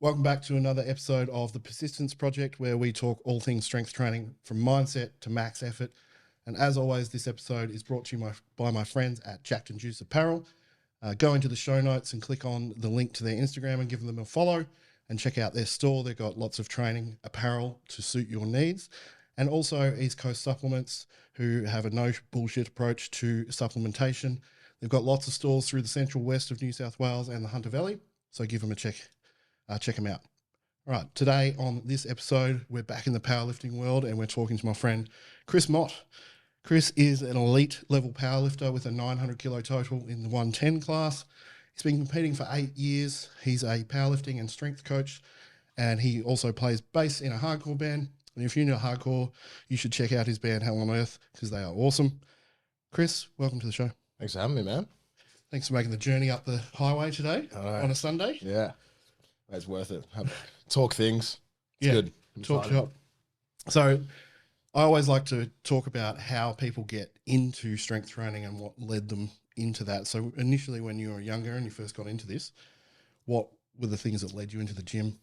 Welcome back to another episode of the Persistence Project, where we talk all things strength training from mindset to max effort. And as always, this episode is brought to you by my friends at Jacked and Juice Apparel. Go into the show notes and click on the link to their Instagram and give them a follow and check out their store. They've got lots of training apparel to suit your needs. And also East Coast Supplements, who have a no bullshit approach to supplementation. They've got lots of stores through the central west of New South Wales and the Hunter Valley. So give them a check. Check them out. All right, today on this episode, we're back in the powerlifting world and we're talking to my friend, Chris Mott. Chris is an elite level powerlifter with a 900 kilo total in the 110 class. He's been competing for 8 years. He's a powerlifting and strength coach, and he also plays bass in a hardcore band. And if you're into hardcore, you should check out his band, Hell on Earth, because they are awesome. Chris, welcome to the show. Thanks for having me, man. Thanks for making the journey up the highway today on a Sunday. Yeah, it's worth it. Talk things. It's good. Talk shop. So I always like to talk about how people get into strength training and what led them into that. So initially when you were younger and you first got into this, what were the things that led you into the gym?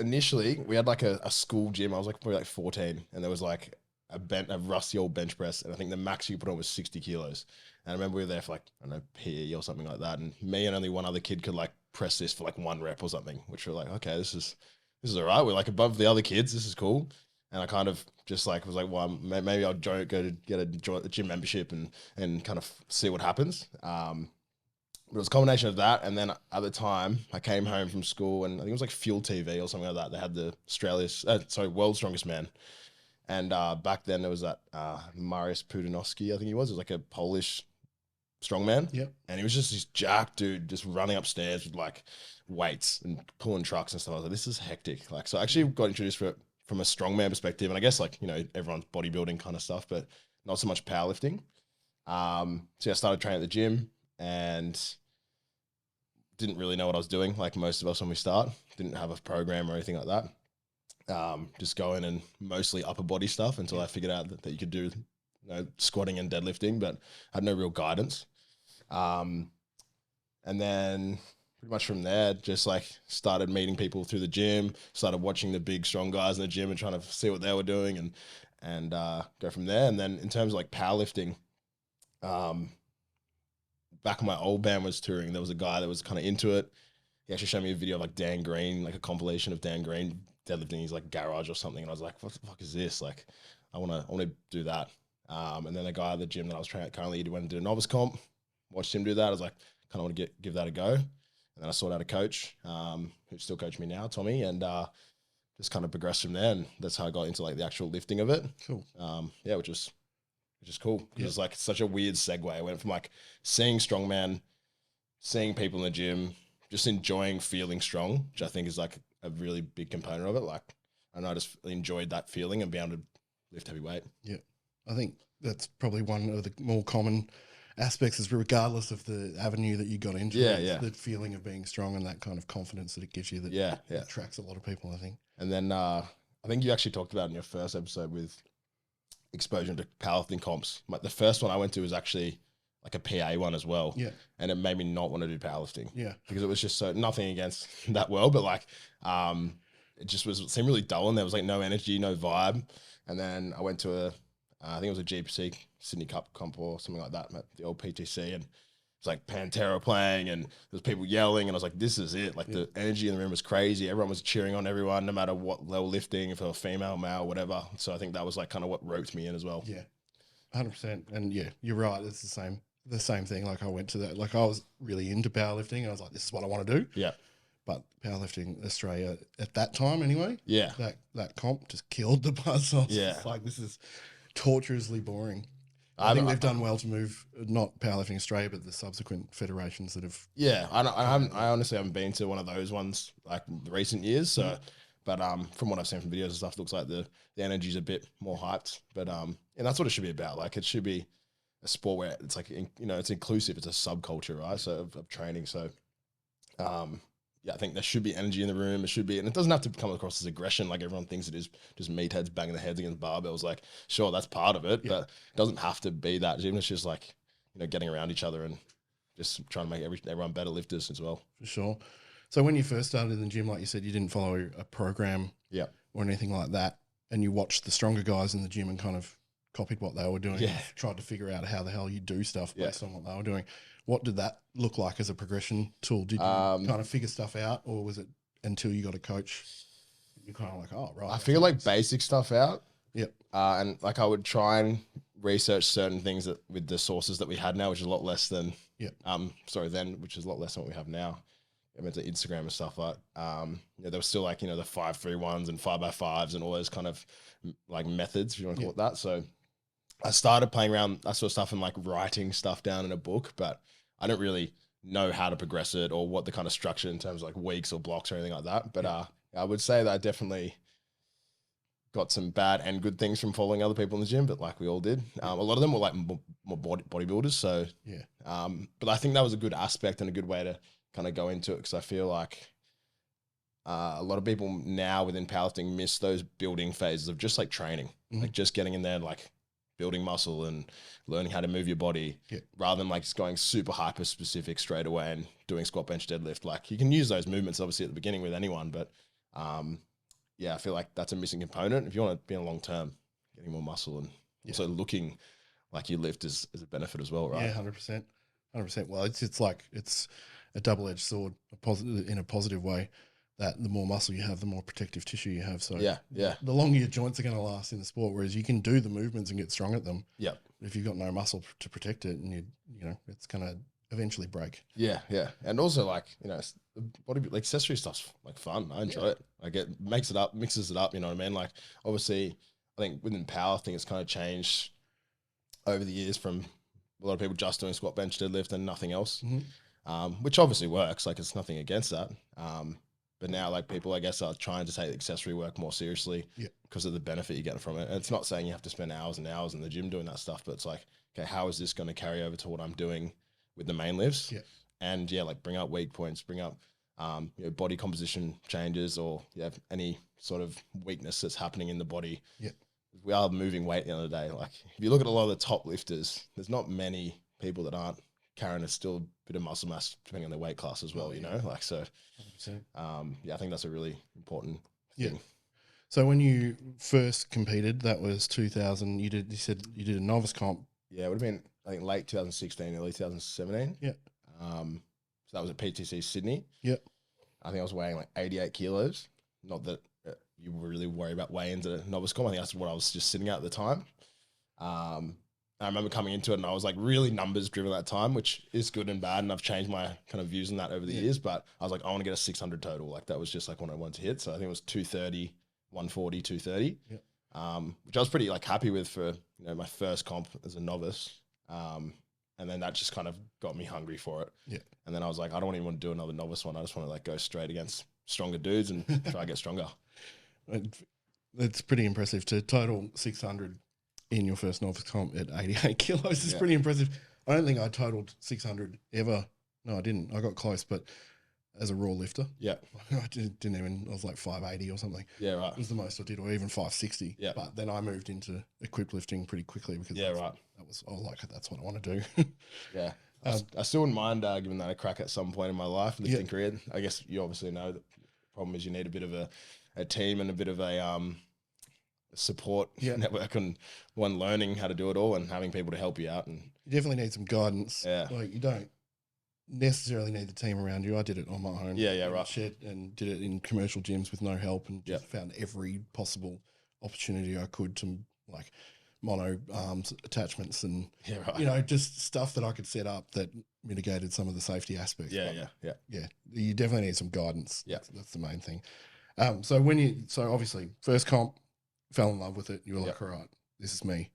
Initially, we had like a school gym. I was like probably like 14, and there was like a rusty old bench press, and I think the max you put on was 60 kilos. And I remember we were there for like, I don't know, PE or something like that, and me and only one other kid could like press this for like 1 rep or something, which we're like, okay, this is all right. We're like above the other kids. This is cool. And I kind of just like was like, well, maybe I'll go to get a gym membership and kind of see what happens. But it was a combination of that, and then at the time I came home from school, and I think it was like Fuel TV or something like that. They had the World's Strongest Man. And back then there was that Mariusz Pudanowski, I think he was. It was like a Polish strongman. Yep. And he was just this jacked dude just running upstairs with like weights and pulling trucks and stuff. I was like, this is hectic. Like, so I actually got introduced from a strongman perspective. And I guess like, you know, everyone's bodybuilding kind of stuff, but not so much powerlifting. So I started training at the gym and didn't really know what I was doing. Like most of us when we start, didn't have a program or anything like that. Just going and mostly upper body stuff until I figured out that you could do, you know, squatting and deadlifting, but I had no real guidance. And then pretty much from there, just like started meeting people through the gym, started watching the big strong guys in the gym and trying to see what they were doing and go from there. And then in terms of like powerlifting, back when my old band was touring, there was a guy that was kind of into it. He actually showed me a video of like Dan Green, like a compilation of Dan Green deadlifting his like garage or something. And I was like, what the fuck is this? Like, I want to do that. And then the guy at the gym that I was training at currently, he went and did a novice comp, watched him do that. I was like, kind of want to give that a go. And then I sought out a coach, who still coaches me now, Tommy, and just kind of progressed from there. And that's how I got into like the actual lifting of it. Cool. Yeah, which is cool. It was like such a weird segue. I went from like seeing strongman, seeing people in the gym, just enjoying feeling strong, which I think is like a really big component of it. Like, I just enjoyed that feeling and being able to lift heavy weight. Yeah. I think that's probably one of the more common aspects, is regardless of the avenue that you got into, the feeling of being strong and that kind of confidence that it gives you that attracts a lot of people, I think. And then I think you actually talked about in your first episode with exposure to powerlifting comps. Like the first one I went to was actually like a PA one as well. Yeah. And it made me not want to do powerlifting. Yeah. Because it was just so, nothing against that world, but like, it just seemed really dull and there was like no energy, no vibe. And then I went to I think it was a GPC Sydney Cup comp or something like that, the old PTC. And it was like Pantera playing and there was people yelling. And I was like, this is it. Like the energy in the room was crazy. Everyone was cheering on everyone, no matter what level lifting, if they were female, male, whatever. So I think that was like kind of what roped me in as well. Yeah. 100%. And yeah, you're right. It's the same thing. Like I went to that, like I was really into powerlifting and I was like, this is what I want to do. Yeah. But Powerlifting Australia at that time anyway. Yeah. That comp just killed the buzz. So yeah. Like this is torturously boring. I think they've done well to move, not Powerlifting Australia, but the subsequent federations that have. Yeah. I honestly haven't been to one of those ones like the recent years. So, but from what I've seen from videos and stuff, it looks like the energy's a bit more hyped. But and that's what it should be about. Like it should be a sport where it's like, you know, it's inclusive. It's a subculture, right? So of training. So, yeah, I think there should be energy in the room. It should be, and it doesn't have to come across as aggression like everyone thinks it is, just meatheads banging their heads against barbells. Like, sure, that's part of it, but it doesn't have to be that. Even it's just like, you know, getting around each other and just trying to make everyone better lifters as well. For sure. So when you first started in the gym, like you said, you didn't follow a program Yeah. or anything like that, and you watched the stronger guys in the gym and kind of copied what they were doing, Yeah. and tried to figure out how the hell you do stuff Yeah. based on what they were doing. What did that look like as a progression tool? Did you kind of figure stuff out, or was it until you got a coach, you're kind of like, oh, right. I figure like basic stuff out. Yep. And like I would try and research certain things that with the sources that we had now, which is a lot less than, which is a lot less than what we have now. I mean, to Instagram and stuff like, there was still like, the 5-3-1s and 5x5s and all those kind of like methods, if you want to call it that. So I started playing around that sort of stuff and like writing stuff down in a book, but I didn't really know how to progress it or what the kind of structure in terms of like weeks or blocks or anything like that. But I would say that I definitely got some bad and good things from following other people in the gym, but like we all did. A lot of them were like more bodybuilders. So, but I think that was a good aspect and a good way to kind of go into it, because I feel like a lot of people now within powerlifting miss those building phases of just like training, like just getting in there, like building muscle and learning how to move your body rather than like just going super hyper specific straight away and doing squat, bench, deadlift. Like you can use those movements obviously at the beginning with anyone, but I feel like that's a missing component. If you want to be in a long term, getting more muscle and also looking like you lift is a benefit as well, right? Yeah, 100%. 100%. Well, it's like, it's a double-edged sword, in a positive way, that the more muscle you have, the more protective tissue you have. So the longer your joints are going to last in the sport, whereas you can do the movements and get strong at them. Yeah. But if you've got no muscle to protect it, and it's going to eventually break. Yeah. Yeah. And also like, body, like accessory stuff's like fun. I enjoy it. Like it mixes it up. You know what I mean? Like obviously I think within powerlifting, it's kind of changed over the years from a lot of people just doing squat, bench, deadlift and nothing else. Which obviously works, like it's nothing against that. But now like people, I guess, are trying to take accessory work more seriously because of the benefit you get from it. And it's not saying you have to spend hours and hours in the gym doing that stuff, but it's like, okay, how is this going to carry over to what I'm doing with the main lifts? And like bring up weak points, bring up, body composition changes, or any sort of weakness that's happening in the body. We are moving weight at the end of the day. Like if you look at a lot of the top lifters, there's not many people that aren't carrying still a bit of muscle mass depending on their weight class as well, like, so, I think that's a really important thing. So when you first competed, that was 2000, you said you did a novice comp. Yeah, it would have been, I think, late 2016, early 2017. So that was at PTC Sydney. I think I was weighing like 88 kilos. Not that you were really worried about weigh-ins at a novice comp. I think that's what I was just sitting at the time. I remember coming into it and I was like really numbers driven at that time, which is good and bad. And I've changed my kind of views on that over the years, but I was like, I want to get a 600 total. Like that was just like what I wanted to hit. So I think it was 230, 140, 230, which I was pretty like happy with for, my first comp as a novice. And then that just kind of got me hungry for it. And then I was like, I don't even want to do another novice one. I just want to like go straight against stronger dudes and try to get stronger. It's pretty impressive to total 600 in your first novice comp at 88 kilos. Is pretty impressive. I don't think I totaled 600 ever. No, I didn't. I got close, but as a raw lifter. I didn't even, I was like 580 or something. It was the most I did, or even 560. But then I moved into equipped lifting pretty quickly because I was like, that's what I want to do. I still wouldn't mind giving that a crack at some point in my life, lifting career. I guess you obviously know the problem is you need a bit of a team and a bit of a support network and one learning how to do it all and having people to help you out. And you definitely need some guidance. Like you don't necessarily need the team around you. I did it on my own. Shed and did it in commercial gyms with no help and just found every possible opportunity I could to like mono arms attachments and just stuff that I could set up that mitigated some of the safety aspects. You definitely need some guidance. That's the main thing. So obviously first comp, fell in love with it. You were like, all right, this is me.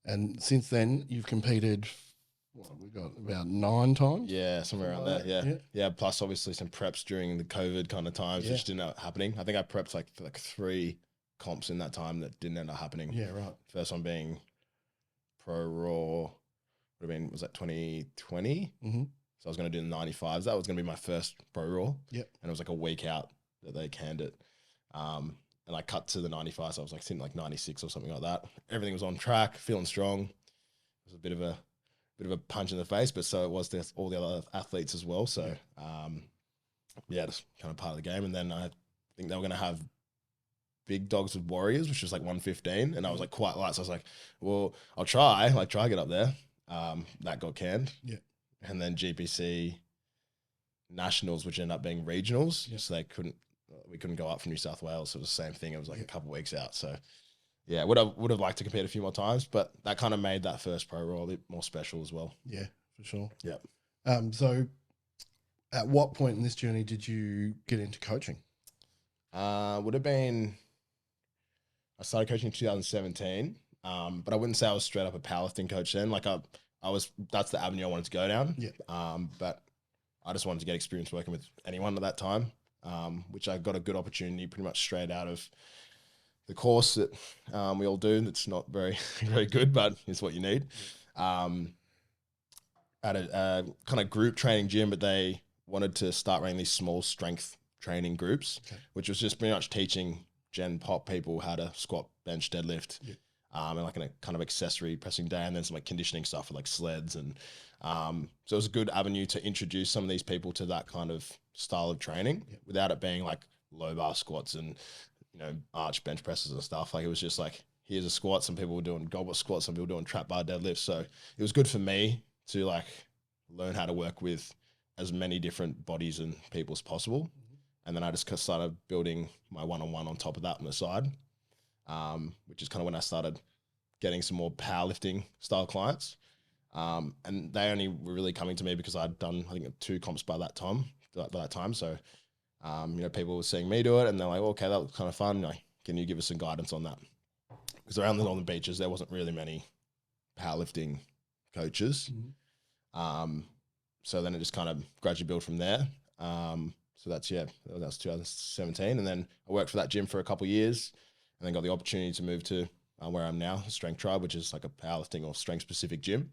And since then you've competed, we got about 9 times. Somewhere around that. Plus obviously some preps during the COVID kind of times, which didn't end up happening. I think I prepped like 3 comps in that time that didn't end up happening. First one being Pro Raw, was that 2020? So I was going to do the 95s. That was going to be my first Pro Raw. And it was like a week out that they canned it. And I cut to the 95, so I was like sitting like 96 or something like that. Everything was on track, feeling strong. It was a bit of a punch in the face, but so it was all the other athletes as well. So yeah, just kind of part of the game. And then I think they were going to have big dogs with warriors, which was like 115. And I was like quite light. So I was like, well, I'll try get up there. That got canned. Yeah. And then GPC nationals, which ended up being regionals. Yeah. So we couldn't go up from New South Wales. So it was the same thing. It was like a couple of weeks out. So yeah, would have liked to compete a few more times, but that kind of made that first pro roll a bit more special as well. Yeah, for sure. Yeah. So at what point in this journey did you get into coaching? Would have been, I started coaching in 2017, but I wouldn't say I was straight up a powerlifting coach then. Like that's the avenue I wanted to go down. Yeah. But I just wanted to get experience working with anyone at that time, which I got a good opportunity pretty much straight out of the course that we all do. That's not very, very good, but it's what you need. At a kind of group training gym, but they wanted to start running these small strength training groups, which was just pretty much teaching Gen Pop people how to squat, bench, deadlift, and like a kind of accessory pressing day, and then some like conditioning stuff with like sleds. And so it was a good avenue to introduce some of these people to that kind of style of training without it being like low bar squats and, you know, arch bench presses and stuff. Like it was just like, here's a squat. Some people were doing goblet squats, some people were doing trap bar deadlifts. So it was good for me to like learn how to work with as many different bodies and people as possible. And then I just started building my one-on-one on top of that on the side, which is kind of when I started getting some more powerlifting style clients. And they only were really coming to me because I'd done, I think, 2 comps by that time. So, you know, people were seeing me do it and they're like, well, okay, that was kind of fun. Like, can you give us some guidance on that? Because around the Northern Beaches, there wasn't really many powerlifting coaches. So then it just kind of gradually built from there. So that was 2017. And then I worked for that gym for a couple of years and then got the opportunity to move to where I'm now, Strength Tribe, which is like a powerlifting or strength specific gym,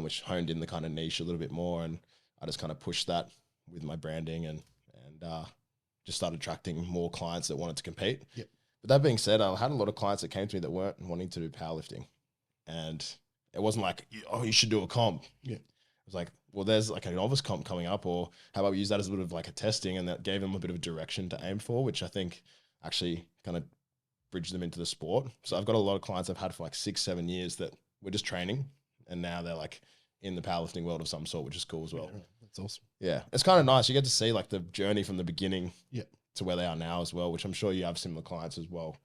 which honed in the kind of niche a little bit more. And I just kind of pushed that with my branding and just started attracting more clients that wanted to compete. But that being said, I had a lot of clients that came to me that weren't wanting to do powerlifting. And it wasn't like, oh, you should do a comp. It was like, well, there's like a novice comp coming up, or how about we use that as a bit of like a testing, and that gave them a bit of a direction to aim for, which I think actually kind of bridged them into the sport. So I've got a lot of clients I've had for like 6-7 years that were just training, and now they're like in the powerlifting world of some sort, which is cool as well. That's awesome. Yeah, it's kind of nice. You get to see like the journey from the beginning to where they are now as well, which I'm sure you have similar clients as well.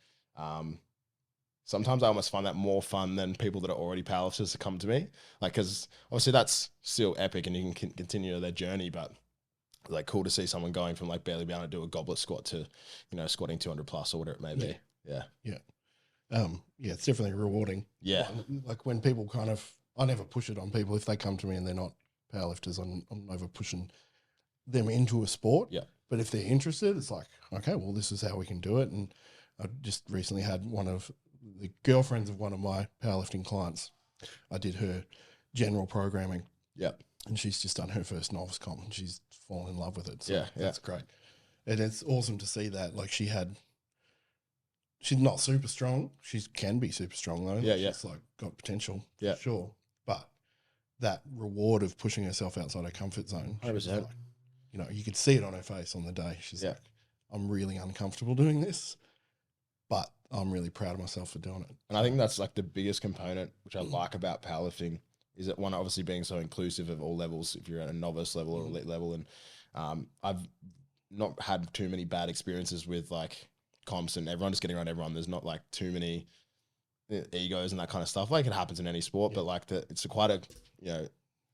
Sometimes I almost find that more fun than people that are already powerlifters to come to me. Like, because obviously that's still epic and you can continue their journey, but like cool to see someone going from like barely being able to do a goblet squat to, you know, squatting 200 plus or whatever it may be. Yeah, it's definitely rewarding. Yeah. Like when people I never push it on people. If they come to me and they're not powerlifters, I'm never pushing them into a sport. Yeah. But if they're interested, it's like, okay, well, this is how we can do it. And I just recently had one of the girlfriends of one of my powerlifting clients. I did her general programming. Yeah. And she's just done her first novice comp and she's fallen in love with it. So yeah. that's great. And it's awesome to see that. Like she's not super strong. She can be super strong though. Yeah. She's like got potential. Yeah. For sure. But that reward of pushing herself outside her comfort zone. 100%. Like, you know, you could see it on her face on the day. She's like, I'm really uncomfortable doing this, but I'm really proud of myself for doing it. And I think that's like the biggest component, which I like about powerlifting, is that one, obviously being so inclusive of all levels, if you're at a novice level or elite level. And I've not had too many bad experiences with like comps and everyone just getting around everyone. There's not like too many egos and that kind of stuff. Like it happens in any sport, but like it's quite a, you know,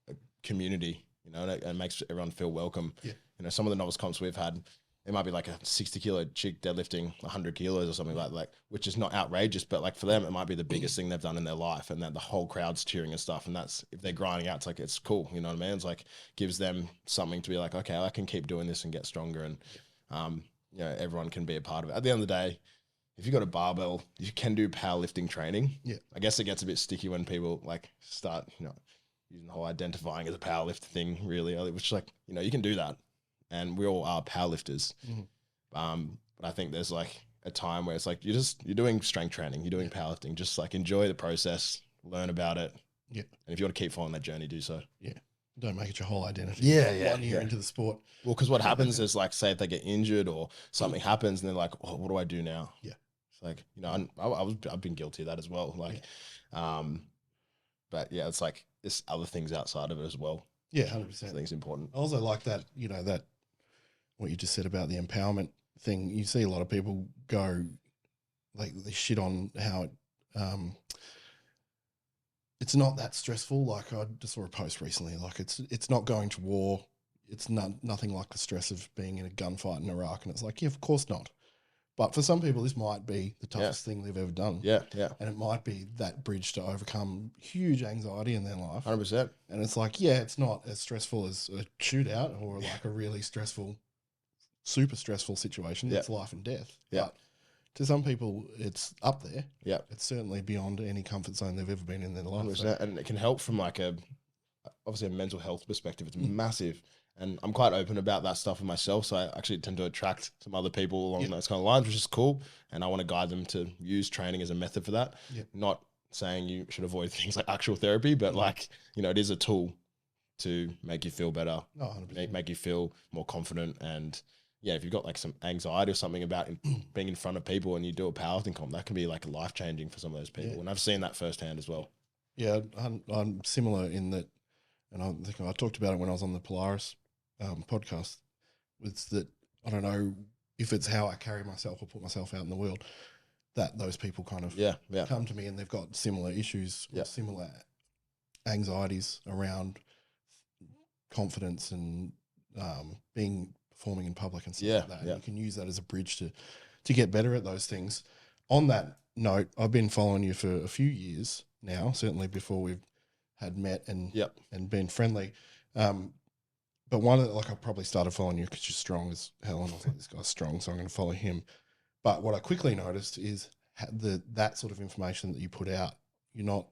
a community, you know, and it makes everyone feel welcome. You know, some of the novice comps we've had, it might be like a 60 kilo chick deadlifting 100 kilos or something like that, which is not outrageous, but like for them, it might be the biggest thing they've done in their life, and that the whole crowd's cheering and stuff. And that's, if they're grinding out, it's like, it's cool. You know what I mean? It's like, gives them something to be like, okay, I can keep doing this and get stronger. And, you know, everyone can be a part of it. At the end of the day, if you've got a barbell, you can do powerlifting training. I guess it gets a bit sticky when people like start, you know, using the whole identifying as a powerlifter thing really, which is like, you know, you can do that. And we all are powerlifters. But I think there's like a time where it's like, you're doing strength training, you're doing powerlifting, just like enjoy the process, learn about it. And if you want to keep following that journey, do so. Don't make it your whole identity. Yeah, 1 year into the sport. Well, because what happens is like, say if they get injured or something happens, and they're like, "Oh, what do I do now?" Yeah. It's like, you know, I've been guilty of that as well. Like, but yeah, it's like there's other things outside of it as well. Yeah, I 100%. think it's important. I also like that, you know, that what you just said about the empowerment thing. You see a lot of people go like they shit on how it's not that stressful. Like I just saw a post recently, like it's not going to war. It's nothing like the stress of being in a gunfight in Iraq. And it's like, yeah, of course not. But for some people, this might be the toughest thing they've ever done. Yeah. And it might be that bridge to overcome huge anxiety in their life. 100%. And it's like, yeah, it's not as stressful as a shootout or like a really stressful, super stressful situation. It's life and death. Yeah. But to some people, it's up there. Yeah. It's certainly beyond any comfort zone they've ever been in their life. 100%. So. And it can help from like obviously a mental health perspective. It's massive. And I'm quite open about that stuff with myself. So I actually tend to attract some other people along those kind of lines, which is cool. And I want to guide them to use training as a method for that. Not saying you should avoid things like actual therapy, but like, you know, it is a tool to make you feel better, make you feel more confident. And yeah, if you've got like some anxiety or something about being in front of people and you do a powerlifting comp, that can be like life-changing for some of those people. And I've seen that firsthand as well. Yeah, I'm similar in that, and I think I talked about it when I was on the Polaris podcast. It's that I don't know if it's how I carry myself or put myself out in the world, that those people kind of come to me and they've got similar issues, or similar anxieties around confidence and performing in public and stuff like that. And you can use that as a bridge to get better at those things. On that note, I've been following you for a few years now, certainly before we've had met and been friendly. But I probably started following you because you're strong as hell, and I was like, this guy's strong, so I'm going to follow him. But what I quickly noticed is that sort of information that you put out, you're not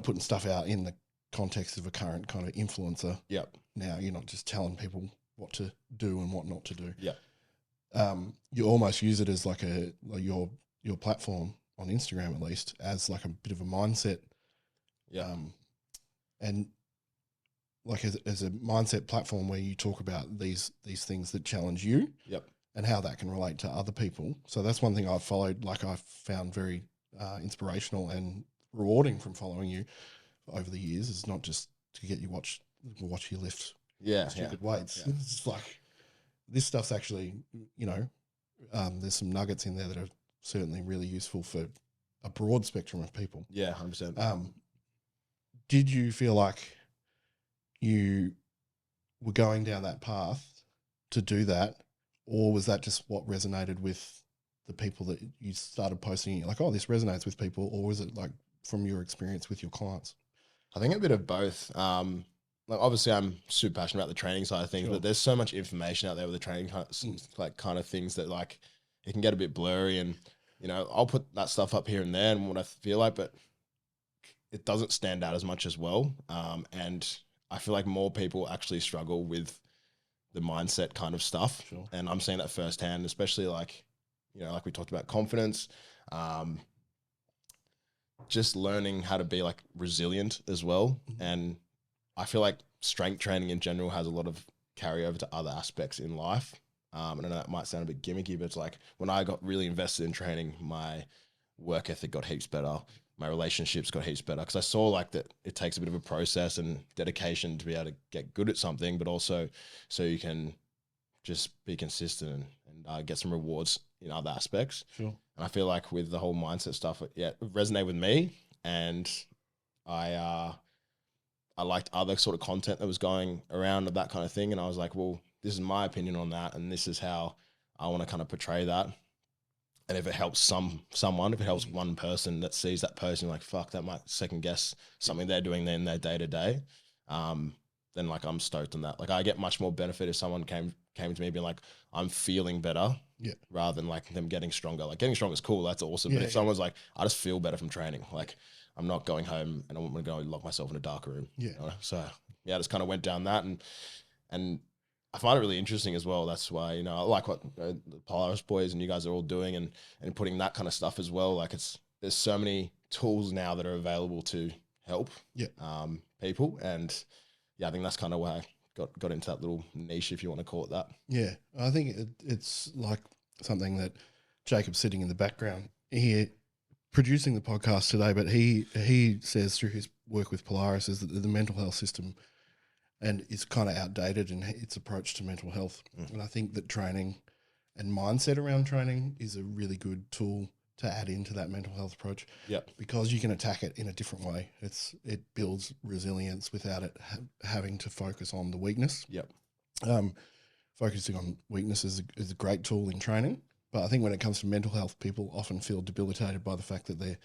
putting stuff out in the context of a current kind of influencer. Now you're not just telling people what to do and what not to do. You almost use it as like your platform on Instagram, at least, as like a bit of a mindset. And like as a mindset platform where you talk about these things that challenge you. And how that can relate to other people. So that's one thing I've followed, like I've found very inspirational and rewarding from following you over the years. It's not just to get you watch you lift stupid weights. It's like this stuff's actually, there's some nuggets in there that are certainly really useful for a broad spectrum of people. 100%. Did you feel like you were going down that path to do that? Or was that just what resonated with the people that you started posting? Like, oh, this resonates with people. Or was it like from your experience with your clients? I think a bit of both. Like obviously I'm super passionate about the training side of things, but there's so much information out there with the training kind of things that like it can get a bit blurry, and I'll put that stuff up here and there and what I feel like, but it doesn't stand out as much as well. And I feel like more people actually struggle with the mindset kind of stuff. And I'm seeing that firsthand, especially like, like we talked about confidence, just learning how to be like resilient as well. And I feel like strength training in general has a lot of carryover to other aspects in life. I know that might sound a bit gimmicky, but it's like when I got really invested in training, my work ethic got heaps better. My relationships got heaps better because I saw like that it takes a bit of a process and dedication to be able to get good at something, but also so you can just be consistent and get some rewards in other aspects. And I feel like with the whole mindset stuff, it resonated with me, and I liked other sort of content that was going around of that kind of thing. And I was like, well, this is my opinion on that, and this is how I want to kind of portray that. And if it helps someone, if it helps one person that sees that person, like, fuck, that might second guess something they're doing in their day to day, then like I'm stoked on that. Like I get much more benefit if someone came to me being like, I'm feeling better, rather than like them getting stronger. Like getting stronger is cool, that's awesome. But if someone's like, I just feel better from training, like I'm not going home and I'm gonna go lock myself in a dark room. So yeah, I just kind of went down that, and I find it really interesting as well. That's why, I like what the Polaris boys and you guys are all doing and putting that kind of stuff as well. Like there's so many tools now that are available to help Yeah. people. And yeah, I think that's kind of why I got into that little niche, if you want to call it that. Yeah, I think it's like something that Jacob's sitting in the background here producing the podcast today, but he says through his work with Polaris is that the mental health system and is kind of outdated in its approach to mental health. And I think that training and mindset around training is a really good tool to add into that mental health approach. Yep. Because you can attack it in a different way. It builds resilience without it having to focus on the weakness. Yep. Focusing on weakness is a great tool in training, but I think when it comes to mental health, people often feel debilitated by the fact that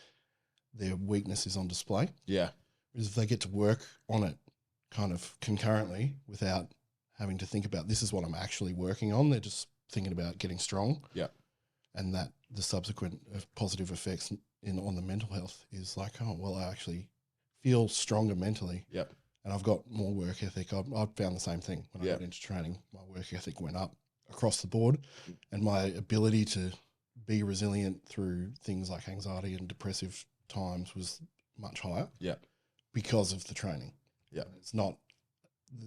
their weakness is on display. Yeah. Whereas if they get to work on it kind of concurrently without having to think about this is what I'm actually working on, they're just thinking about getting strong. Yeah. And that the subsequent positive effects on the mental health is like, oh, well, I actually feel stronger mentally. Yep. And I've got more work ethic. I've found the same thing when I got into training. My work ethic went up across the board, and my ability to be resilient through things like anxiety and depressive times was much higher. Yeah. Because of the training. Yeah. It's not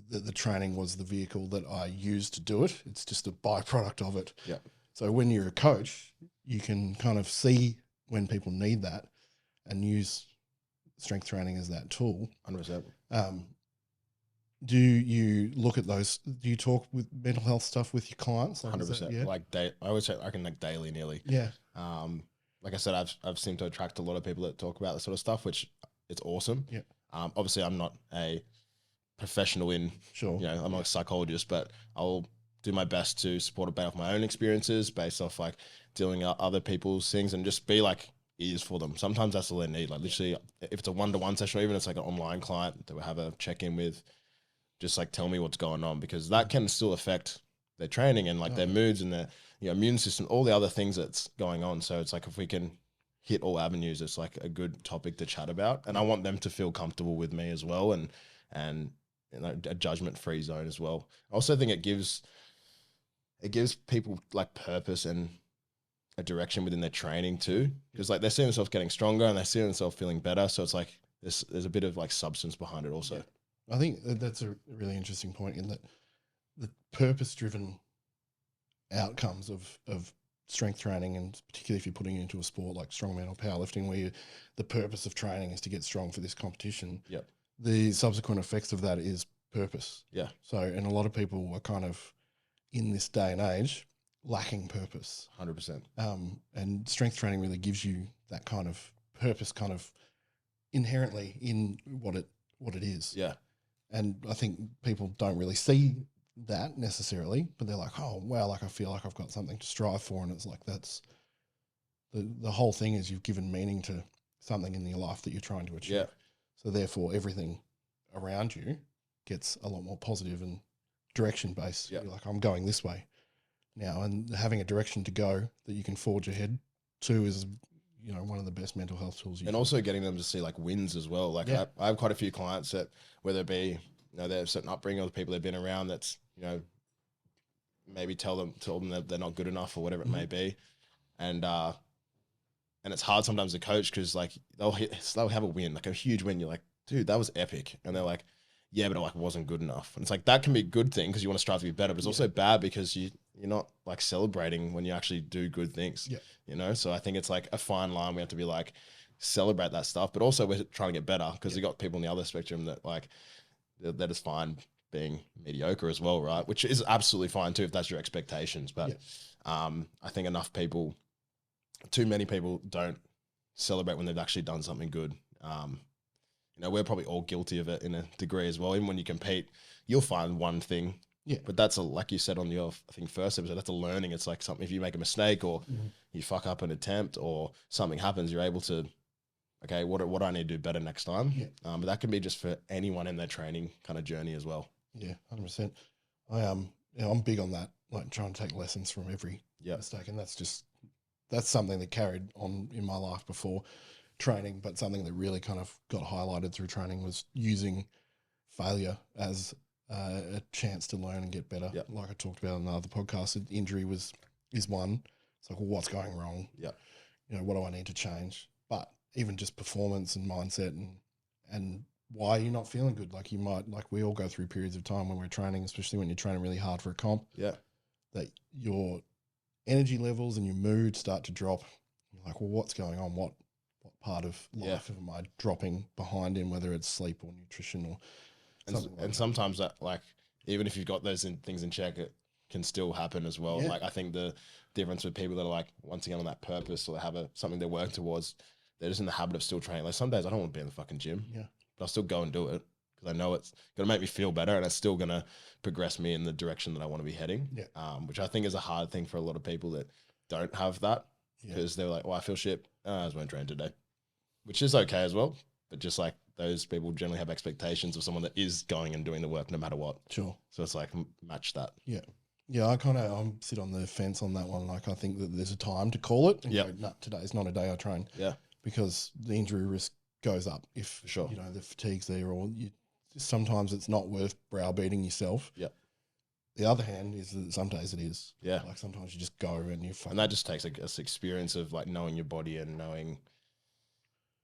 the training was the vehicle that I used to do it. It's just a byproduct of it. Yeah. So when you're a coach, you can kind of see when people need that and use strength training as that tool. 100%. Do you look at those? Do you talk with mental health stuff with your clients? 100%. Yeah. Like I would say, I reckon like daily, nearly. Yeah. Like I said, I've seemed to attract a lot of people that talk about that sort of stuff, which it's awesome. Yeah. Obviously, I'm not a professional in, Sure. you know, I'm not a psychologist, but I'll do my best to support it based off my own experiences, based off like dealing with other people's things, and just be like ears for them. Sometimes that's all they need. Like literally, if it's a one-to-one session, or even it's like an online client that we have a check-in with, just like tell me what's going on, because that can still affect their training and like their moods and their immune system, all the other things that's going on. So it's like if we can hit all avenues, it's like a good topic to chat about. And I want them to feel comfortable with me as well, and you know, a judgment-free zone as well. I also think it gives people like purpose and a direction within their training too, because like they see themselves getting stronger and they see themselves feeling better. So it's like there's a bit of like substance behind it also. I think that's a really interesting point, in that the purpose-driven outcomes of strength training, and particularly if you're putting it into a sport like strongman or powerlifting, where the purpose of training is to get strong for this competition. Yep. The subsequent effects of that is purpose. Yeah. So, and a lot of people are kind of in this day and age lacking purpose. 100%. And strength training really gives you that kind of purpose, kind of inherently in what it is. Yeah. And I think people don't really see that necessarily, but they're like, oh, wow, like I feel like I've got something to strive for. And it's like, that's the whole thing is you've given meaning to something in your life that you're trying to achieve. Yeah. So therefore everything around you gets a lot more positive and direction based. Yeah. You're like, I'm going this way now, and having a direction to go that you can forge ahead to is, you know, one of the best mental health tools. And also getting them to see like wins as well. Like I have quite a few clients that, whether it be, you know, they're certain upbringing or the people they've been around, that's, you know, maybe tell them that they're not good enough or whatever it may be. And it's hard sometimes to coach, because like they'll have a win, like a huge win. You're like, dude, that was epic. And they're like, yeah, but it like wasn't good enough. And it's like, that can be a good thing because you want to strive to be better, but it's also bad because you're not like celebrating when you actually do good things, you know? So I think it's like a fine line. We have to be like, celebrate that stuff, but also we're trying to get better, because you got people on the other spectrum that like, that is fine being mediocre as well, right? Which is absolutely fine too, if that's your expectations. But I think too many people don't celebrate when they've actually done something good. You know, we're probably all guilty of it in a degree as well. Even when you compete, you'll find one thing. Yeah. But that's like you said on your, I think, first episode, that's a learning. It's like something, if you make a mistake or you fuck up an attempt or something happens, you're able to, okay, what do I need to do better next time? Yeah. But that can be just for anyone in their training kind of journey as well. Yeah, 100%. I'm big on that, like trying to take lessons from every mistake. And that's something that carried on in my life before training, but something that really kind of got highlighted through training was using failure as a chance to learn and get better. Yep. Like I talked about in another podcast, injury is one. It's like, well, what's going wrong? Yeah. You know, what do I need to change? But even just performance and mindset and why you're not feeling good. Like you might, like we all go through periods of time when we're training, especially when you're training really hard for a comp, Yeah. that your energy levels and your mood start to drop. You're like, well, what's going on? What part of life am I dropping behind in, whether it's sleep or nutrition or something like And that. sometimes that, like, even if you've got those things in check, it can still happen as well. Yeah. Like, I think the difference with people that are like, once again, on that purpose, or have something they're working towards, they're just in the habit of still training. Like, some days I don't want to be in the fucking gym, Yeah. but I'll still go and do it because I know it's going to make me feel better and it's still going to progress me in the direction that I want to be heading. Yeah. Which I think is a hard thing for a lot of people that don't have that, because they're like, well, I feel shit. I just won't train today, which is okay as well. But just like, those people generally have expectations of someone that is going and doing the work no matter what. Sure. So it's like, match that. Yeah. Yeah, I sit on the fence on that one. Like, I think that there's a time to call it. Yeah. No, today's not a day I train. Yeah. Because the injury risk goes up if, For sure. you know, the fatigue's there, or sometimes it's not worth browbeating yourself. Yeah. The other hand is that some days it is. Yeah. Like, sometimes you just go and you fucking... And that just takes like this experience of like knowing your body and knowing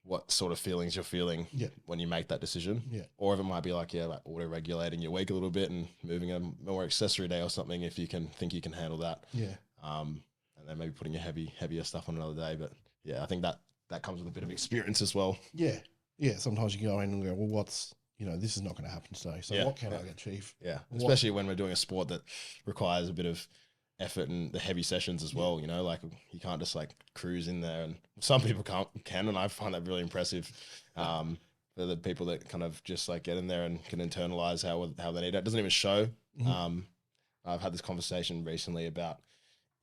what sort of feelings you're feeling when you make that decision. Yeah. Or if it might be like, like auto-regulating your week a little bit and moving a more accessory day or something, if you can think you can handle that. Yeah. And then maybe putting your heavier stuff on another day. But yeah, I think that comes with a bit of experience as well. Yeah. Yeah. Sometimes you go in and go, well, what's, you know, this is not going to happen today. So what can I achieve? Yeah. Especially when we're doing a sport that requires a bit of effort and the heavy sessions as well, you know, like you can't just like cruise in there, and some people can, and I find that really impressive. For the people that kind of just like get in there and can internalize how they need it. It doesn't even show. Mm-hmm. I've had this conversation recently about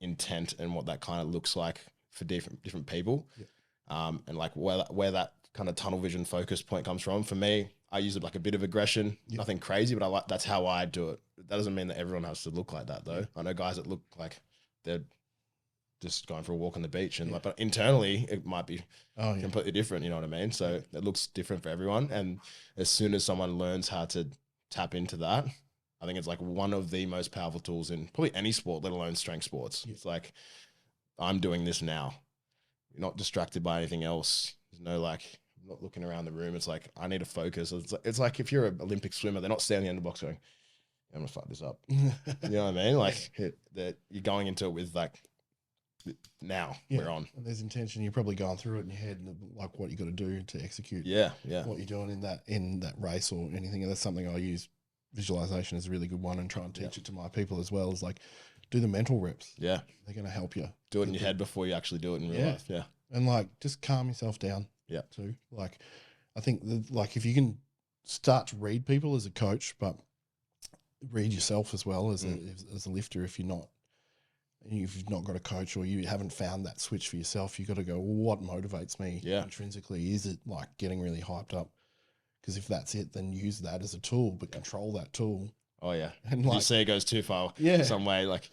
intent and what that kind of looks like for different people. Yeah. And like where that kind of tunnel vision focus point comes from. For me, I use it like a bit of aggression, nothing crazy, but that's how I do it. That doesn't mean that everyone has to look like that though. I know guys that look like they're just going for a walk on the beach, and like, but internally it might be completely different. You know what I mean? So it looks different for everyone. And as soon as someone learns how to tap into that, I think it's like one of the most powerful tools in probably any sport, let alone strength sports. It's like, I'm doing this now. You're not distracted by anything else. There's no like, I'm not looking around the room. It's like, I need to focus. It's like if you're an Olympic swimmer, they're not standing in the box going, I'm gonna fuck this up. You know what I mean? Like that you're going into it with like, now we're on. And there's intention. You're probably going through it in your head, and like what you got to do to execute. What you're doing in that race or anything. And that's something I use. Visualization is a really good one, and try and teach it to my people as well. Is like, do the mental reps. Yeah, they're going to help you. Do it in your head before you actually do it in real life. Yeah, and like just calm yourself down. Yeah, too. Like, I think like if you can start to read people as a coach, but read yourself as well as a lifter. If you've not got a coach, or you haven't found that switch for yourself, you got to go, well, what motivates me intrinsically? Is it like getting really hyped up? Because if that's it, then use that as a tool, but control that tool. Oh yeah. And like, you say it goes too far some way, like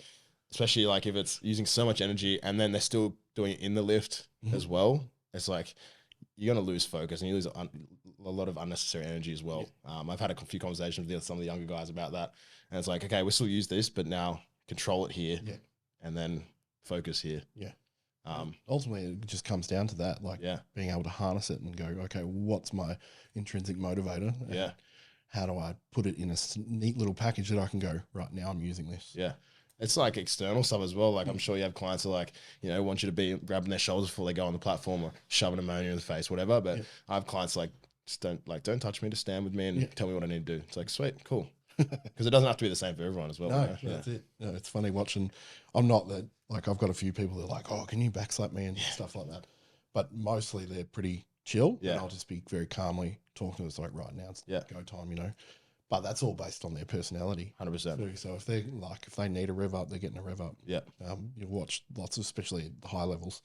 especially like if it's using so much energy and then they're still doing it in the lift as well. It's like you're going to lose focus and you lose a lot of unnecessary energy as well. I've had a few conversations with some of the younger guys about that. And it's like, okay, we still use this, but now control it here and then focus here. Yeah. Ultimately, it just comes down to that, like being able to harness it and go, okay, what's my intrinsic motivator? And how do I put it in a neat little package that I can go, right now I'm using this? Yeah. It's like external stuff as well. Like I'm sure you have clients who like, you know, want you to be grabbing their shoulders before they go on the platform or shoving ammonia in the face, whatever. But I have clients like, just don't touch me, just stand with me and tell me what I need to do. It's like, sweet, cool. Because it doesn't have to be the same for everyone as well. No, that's it. No, it's funny watching. I'm not that, like I've got a few people that are like, oh, can you backslap me and stuff like that. But mostly they're pretty chill. Yeah. And I'll just be very calmly talking to them. It's like, right now it's go time, you know. But that's all based on their personality. 100%. So if they need a rev up, they're getting a rev up. Yeah. You watch lots of, especially at the high levels,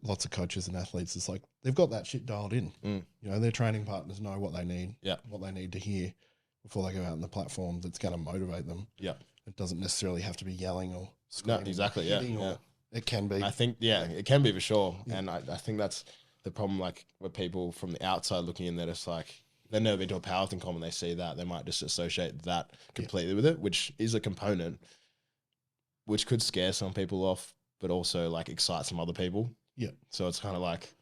lots of coaches and athletes. It's like they've got that shit dialed in. You know, their training partners know what they need. Yeah. What they need to hear before they go out on the platform. That's going to motivate them. Yeah. It doesn't necessarily have to be yelling or screaming. No, exactly. Yeah. It can be. I think, it can be for sure. Yeah. And I think that's the problem. Like with people from the outside looking in, that it's like, they've never been to a powerlifting comp and they see that, they might just associate that completely with it, which is a component which could scare some people off, but also like excite some other people. Yeah. So it's kind of like,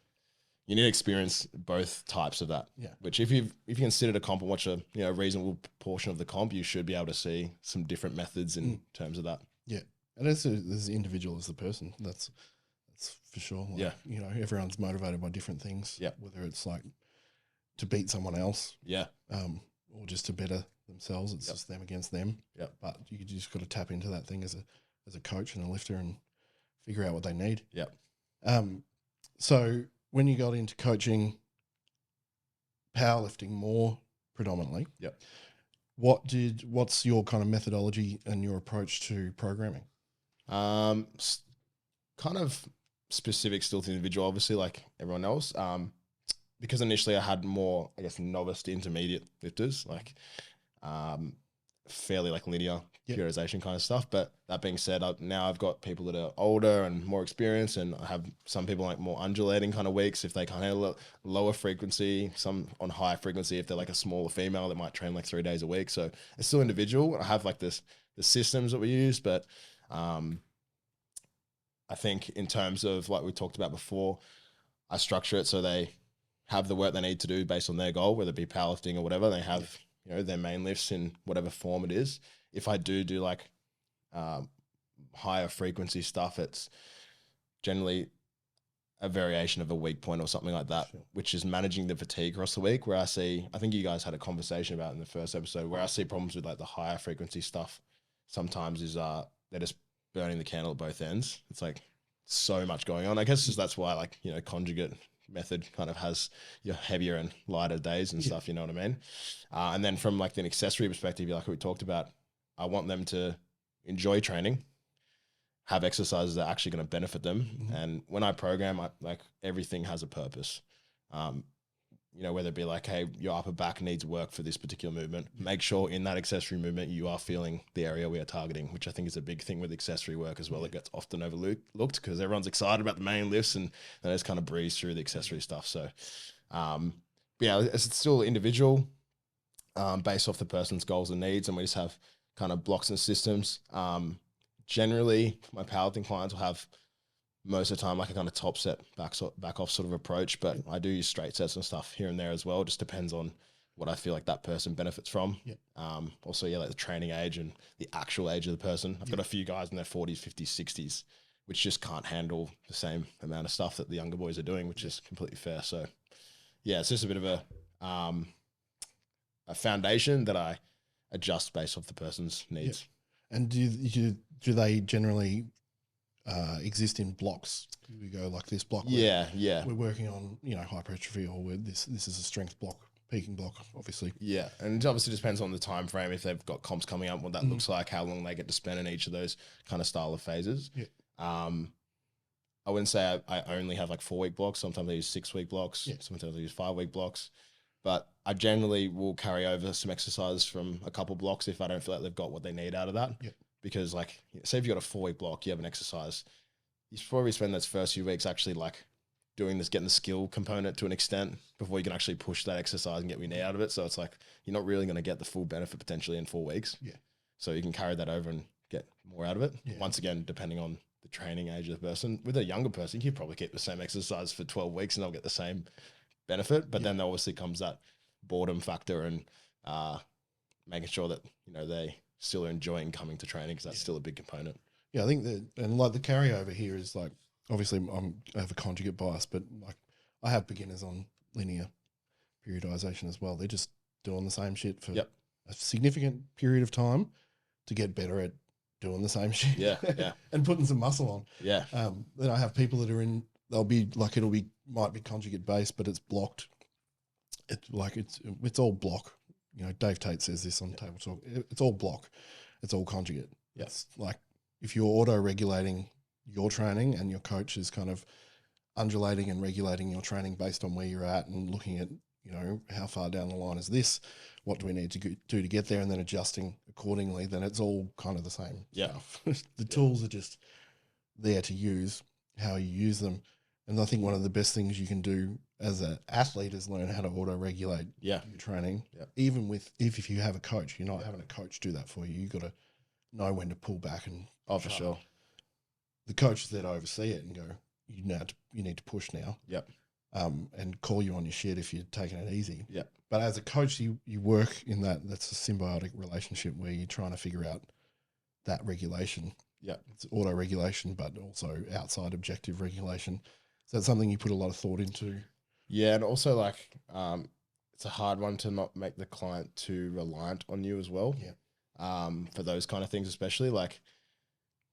you need to experience both types of that. Yeah. Which if you considered a comp and watch a reasonable portion of the comp, you should be able to see some different methods in terms of that. Yeah. And as individual as the person, that's for sure. Like, Yeah. Everyone's motivated by different things. Yeah. Whether it's like to beat someone else. Yeah. Or just to better themselves. It's just them against them. Yeah. But you just got to tap into that thing as a coach and a lifter and figure out what they need. Yeah. So when you got into coaching powerlifting more predominantly, yep. What's your kind of methodology and your approach to programming? Kind of specific still to the individual, obviously, like everyone else. Because initially I had more, I guess, novice to intermediate lifters, like fairly like linear periodization kind of stuff. But that being said, now I've got people that are older and more experienced, and I have some people like more undulating kind of weeks if they can't handle a lower frequency, some on high frequency if they're like a smaller female that might train like 3 days a week. So it's still individual. I have like the systems that we use, but I think in terms of like we talked about before, I structure it so they have the work they need to do based on their goal, whether it be powerlifting or whatever. They have their main lifts in whatever form it is. If I do like higher frequency stuff, it's generally a variation of a weak point or something like that, which is managing the fatigue across the week, where I think you guys had a conversation about in the first episode, where I see problems with like the higher frequency stuff sometimes is they're just burning the candle at both ends. It's like so much going on. I guess just that's why like, conjugate method kind of has your heavier and lighter days and stuff, you know what I mean? And then from like an accessory perspective, like we talked about, I want them to enjoy training, have exercises that are actually going to benefit them. And when I program, like everything has a purpose. Whether it be like, hey, your upper back needs work for this particular movement. Make sure in that accessory movement, you are feeling the area we are targeting, which I think is a big thing with accessory work as well. It gets often overlooked because everyone's excited about the main lifts and they just kind of breeze through the accessory stuff. So, it's still individual based off the person's goals and needs. And we just have kind of blocks and systems. Generally, my powerlifting clients will have most of the time like a kind of top set back off sort of approach, but I do use straight sets and stuff here and there as well. It just depends on what I feel like that person benefits from. Also, like the training age and the actual age of the person. I've got a few guys in their 40s, 50s, 60s, which just can't handle the same amount of stuff that the younger boys are doing, which is completely fair. So it's just a bit of a foundation that I adjust based off the person's needs. And do they generally exist in blocks? We go like this block. Yeah. We're working on hypertrophy, or this is a strength block, peaking block, obviously. Yeah, and it obviously depends on the time frame. If they've got comps coming up, what that looks like, how long they get to spend in each of those kind of style of phases. Yeah. I wouldn't say I only have like 4-week blocks. Sometimes I use 6-week blocks. Yeah. Sometimes I use 5-week blocks. But I generally will carry over some exercises from a couple blocks if I don't feel like they've got what they need out of that. Yeah. Because like, say if you've got a 4-week block, you have an exercise, you should probably spend those first few weeks actually like doing this, getting the skill component to an extent before you can actually push that exercise and get what you need out of it. So it's like, you're not really going to get the full benefit potentially in 4 weeks. Yeah. So you can carry that over and get more out of it. Yeah. Once again, depending on the training age of the person. With a younger person, you can probably keep the same exercise for 12 weeks and they'll get the same benefit. But then there obviously comes that boredom factor and making sure that, they still are enjoying coming to training, because that's still a big component. Yeah, I think that, and like the carryover here is like, obviously I have a conjugate bias, but like I have beginners on linear periodization as well. They're just doing the same shit for a significant period of time to get better at doing the same shit. Yeah. And putting some muscle on. Yeah. Then I have people that are they'll be like, might be conjugate based, but it's blocked. It's all block. Dave Tate says this on Table Talk. It's all block. It's all conjugate. Yeah. It's like if you're auto-regulating your training and your coach is kind of undulating and regulating your training based on where you're at and looking at, how far down the line is this? What do we need to do to get there? And then adjusting accordingly, then it's all kind of the same stuff. The tools are just there to use, how you use them. And I think one of the best things you can do as an athlete is learn how to auto-regulate your training. Yeah. Even if you have a coach, you're not having a coach do that for you. You've got to know when to pull back and for sure. The coach is there to oversee it and go, you need to push now. Yep. and call you on your shit if you're taking it easy. Yeah. But as a coach, you work in that's a symbiotic relationship where you're trying to figure out that regulation. Yeah. It's auto regulation, but also outside objective regulation. So that's something you put a lot of thought into. Yeah. And also like, it's a hard one to not make the client too reliant on you as well. Yeah. For those kind of things, especially like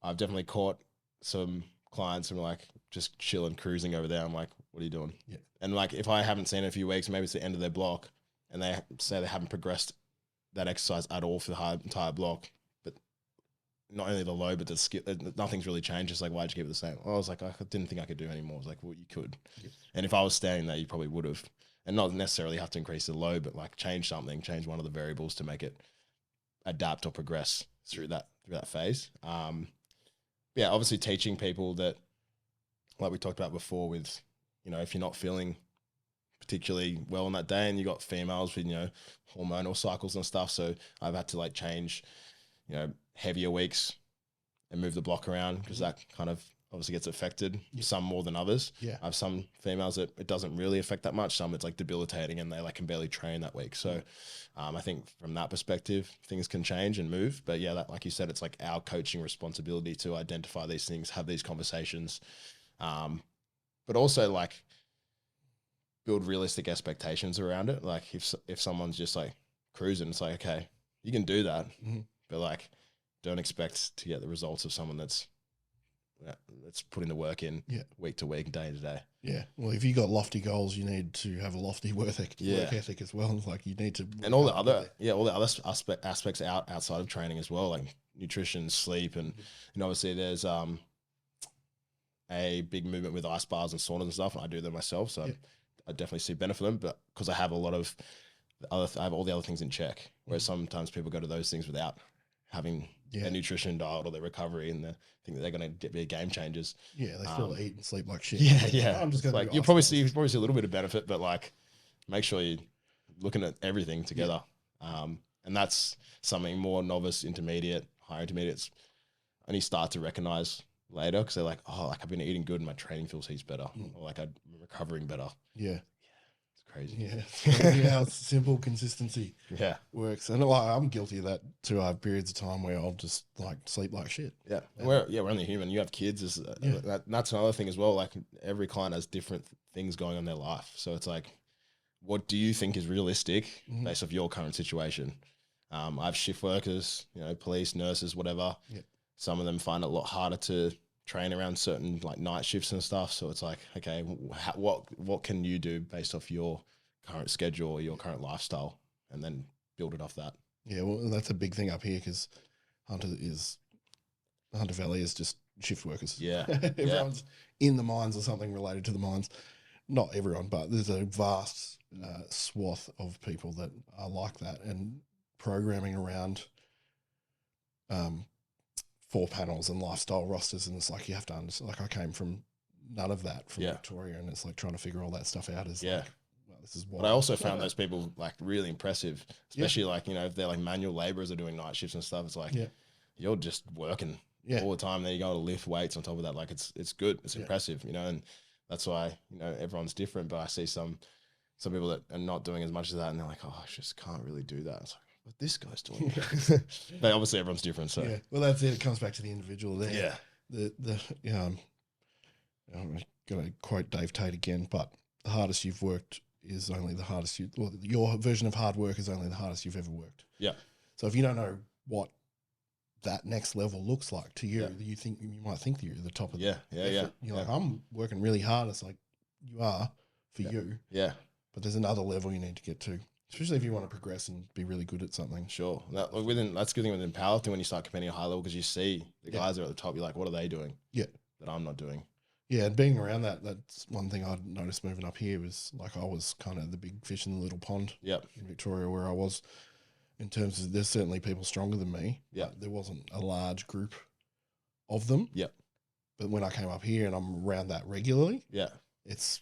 I've definitely caught some clients and like just chilling, cruising over there. I'm like, what are you doing? Yeah. And like, if I haven't seen it in a few weeks, maybe it's the end of their block and they say they haven't progressed that exercise at all for the entire block, but not only the load, but the skill, nothing's really changed. It's like, why'd you keep it the same? I was like, I didn't think I could do anymore. I was like, well, you could. Yeah. And if I was standing there, you probably would have. And not necessarily have to increase the load, but like change something, change one of the variables to make it adapt or progress through that phase. Yeah, obviously teaching people that, like we talked about before with, if you're not feeling particularly well on that day and you got females with, hormonal cycles and stuff. So I've had to like change, heavier weeks and move the block around because that kind of obviously gets affected, some more than others. Yeah. I have some females that it doesn't really affect that much. Some it's like debilitating and they like can barely train that week. So I think from that perspective, things can change and move. But yeah, that, like you said, it's like our coaching responsibility to identify these things, have these conversations, but also like build realistic expectations around it. Like if someone's just like cruising, it's like, okay, you can do that, but like don't expect to get the results of someone that's putting the work in week to week, day to day. Yeah. Well, if you got lofty goals, you need to have a lofty work ethic as well. Like you need to, and all the other aspects outside of training as well, like nutrition, sleep, and obviously there's a big movement with ice bars and saunas and stuff, and I do them myself, so I definitely see benefit from them. But because I have I have all the other things in check, whereas sometimes people go to those things without having their nutrition diet or their recovery, and they think that they're going to be game changers. Yeah, they still eat and sleep like shit. Yeah. I'm just like you probably see a little bit of benefit, but like make sure you're looking at everything together. And that's something more novice, intermediate, higher intermediates only start to recognize later because they're like, oh, like I've been eating good and my training feels heaps better, or like I'm recovering better. Yeah. Crazy. Yeah. It's crazy how simple consistency works. And like, I'm guilty of that too. I have periods of time where I'll just like sleep like shit. Yeah. We're only human. You have kids. That's another thing as well. Like every client has different things going on in their life. So it's like, what do you think is realistic based off your current situation? I have shift workers, police, nurses, whatever. Yeah. Some of them find it a lot harder to train around certain like night shifts and stuff. So it's like, okay, what can you do based off your current schedule or your current lifestyle, and then build it off that. Yeah, well, that's a big thing up here because Hunter Valley is just shift workers. Yeah, everyone's in the mines or something related to the mines. Not everyone, but there's a vast swath of people that are like that, and programming around 4 panels and lifestyle rosters, and it's like you have to understand. Like I came from none of that from Victoria, and it's like trying to figure all that stuff out. Is like, well, this is what. But I also found those people like really impressive, especially like if they're like manual laborers or doing night shifts and stuff. It's like you're just working all the time. Then you go to lift weights on top of that. Like it's good. It's impressive, and that's why everyone's different. But I see some people that are not doing as much as that, and they're like, oh, I just can't really do that. It's like, what this guy's doing. But obviously everyone's different. So well, that's it. It comes back to the individual there. Yeah. I'm going to quote Dave Tate again, but the hardest you've worked is only the hardest your version of hard work is only the hardest you've ever worked. Yeah. So if you don't know what that next level looks like to you, you might think that you're at the top of the effort. You're like, I'm working really hard. It's like you are for you. Yeah. But there's another level you need to get to. Especially if you want to progress and be really good at something. Sure. That's a good thing within powerlifting when you start competing at a high level, because you see the guys that are at the top, you're like, what are they doing? Yeah. That I'm not doing. Yeah, and being around that's one thing I noticed moving up here was like I was kind of the big fish in the little pond in Victoria where I was, in terms of there's certainly people stronger than me. Yeah. There wasn't a large group of them. Yeah. But when I came up here and I'm around that regularly, it's